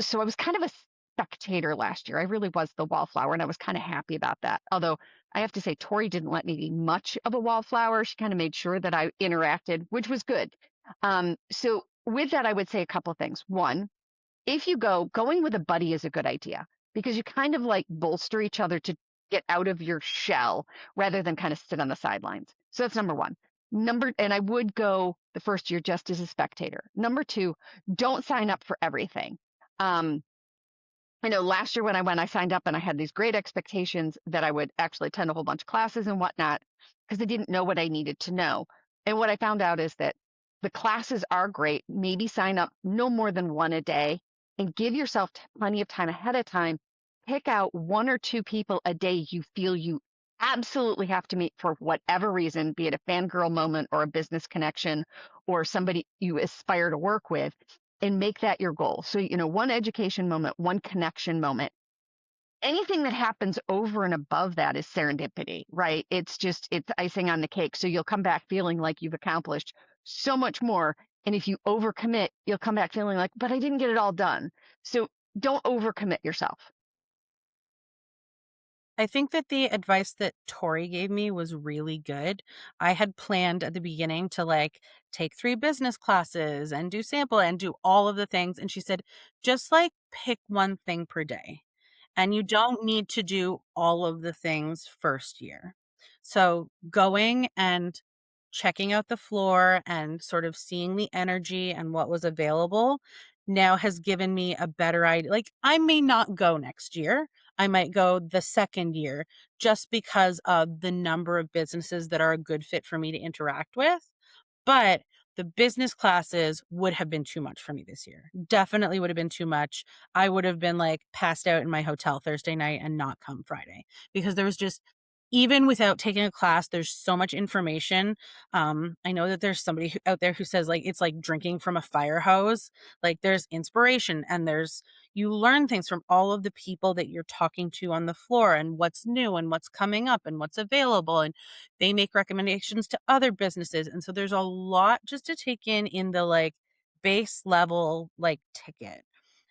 [SPEAKER 4] so I was kind of a spectator last year. I really was the wallflower, and I was kind of happy about that. Although I have to say, Tori didn't let me be much of a wallflower. She kind of made sure that I interacted, which was good. So with that, I would say a couple of things. One, if you going with a buddy is a good idea, because you kind of like bolster each other to get out of your shell rather than kind of sit on the sidelines. So that's number one. And I would go the first year just as a spectator. Number two, don't sign up for everything. Um, I know last year when I went, I signed up and I had these great expectations that I would actually attend a whole bunch of classes and whatnot, because I didn't know what I needed to know. And what I found out is that the classes are great. Maybe sign up no more than one a day and give yourself plenty of time ahead of time. Pick out one or two people a day you feel you absolutely have to meet for whatever reason, be it a fangirl moment or a business connection or somebody you aspire to work with, and make that your goal. So, one education moment, one connection moment. Anything that happens over and above that is serendipity, right? It's icing on the cake. So you'll come back feeling like you've accomplished so much more. And if you overcommit, you'll come back feeling like, but I didn't get it all done. So don't overcommit yourself.
[SPEAKER 3] I think that the advice that Tori gave me was really good. I had planned at the beginning to take 3 business classes and do sample and do all of the things. And she said, just pick one thing per day. And you don't need to do all of the things first year. So going and checking out the floor and sort of seeing the energy and what was available now has given me a better idea. I may not go next year. I might go the second year just because of the number of businesses that are a good fit for me to interact with. But the business classes would have been too much for me this year. Definitely would have been too much. I would have been passed out in my hotel Thursday night and not come Friday, because there was just, even without taking a class, there's so much information. I know that there's somebody out there who says it's like drinking from a fire hose. There's inspiration, and you learn things from all of the people that you're talking to on the floor, and what's new and what's coming up and what's available. And they make recommendations to other businesses. And so there's a lot just to take in the base level ticket.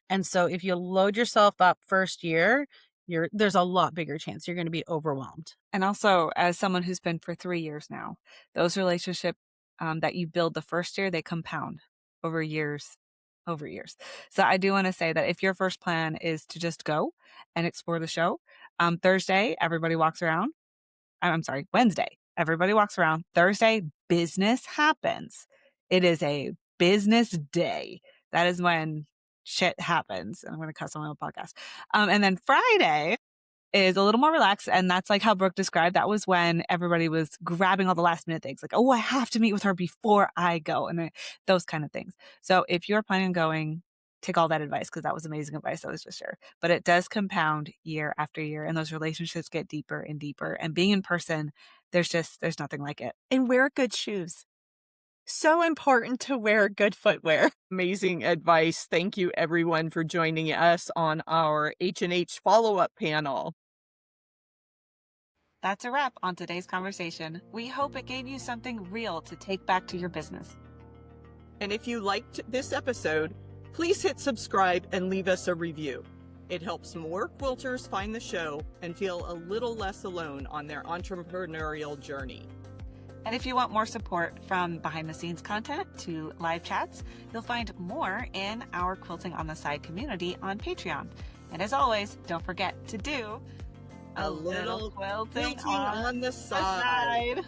[SPEAKER 3] And so if you load yourself up first year, there's a lot bigger chance you're going to be overwhelmed.
[SPEAKER 2] And also, as someone who's been for 3 years now, those relationships that you build the first year, they compound over years, over years. So I do want to say that if your first plan is to just go and explore the show, Thursday, everybody walks around. I'm sorry, Wednesday, everybody walks around. Thursday, business happens. It is a business day. That is when shit happens. I'm going to cuss on my own podcast. And then Friday is a little more relaxed. And that's how Brooke described. That was when everybody was grabbing all the last minute things. Oh, I have to meet with her before I go. And those kind of things. So if you're planning on going, take all that advice because that was amazing advice, that was for sure. But it does compound year after year, and those relationships get deeper and deeper. And being in person, there's nothing like it.
[SPEAKER 5] And wear good shoes. So important to wear good footwear.
[SPEAKER 1] Amazing advice. Thank you, everyone, for joining us on our H&H follow-up panel.
[SPEAKER 2] That's a wrap on today's conversation. We hope it gave you something real to take back to your business.
[SPEAKER 1] And if you liked this episode, please hit subscribe and leave us a review. It helps more quilters find the show and feel a little less alone on their entrepreneurial journey.
[SPEAKER 2] And if you want more support, from behind the scenes content to live chats, you'll find more in our Quilting on the Side community on Patreon. And as always, don't forget to do
[SPEAKER 1] a little quilting on the side.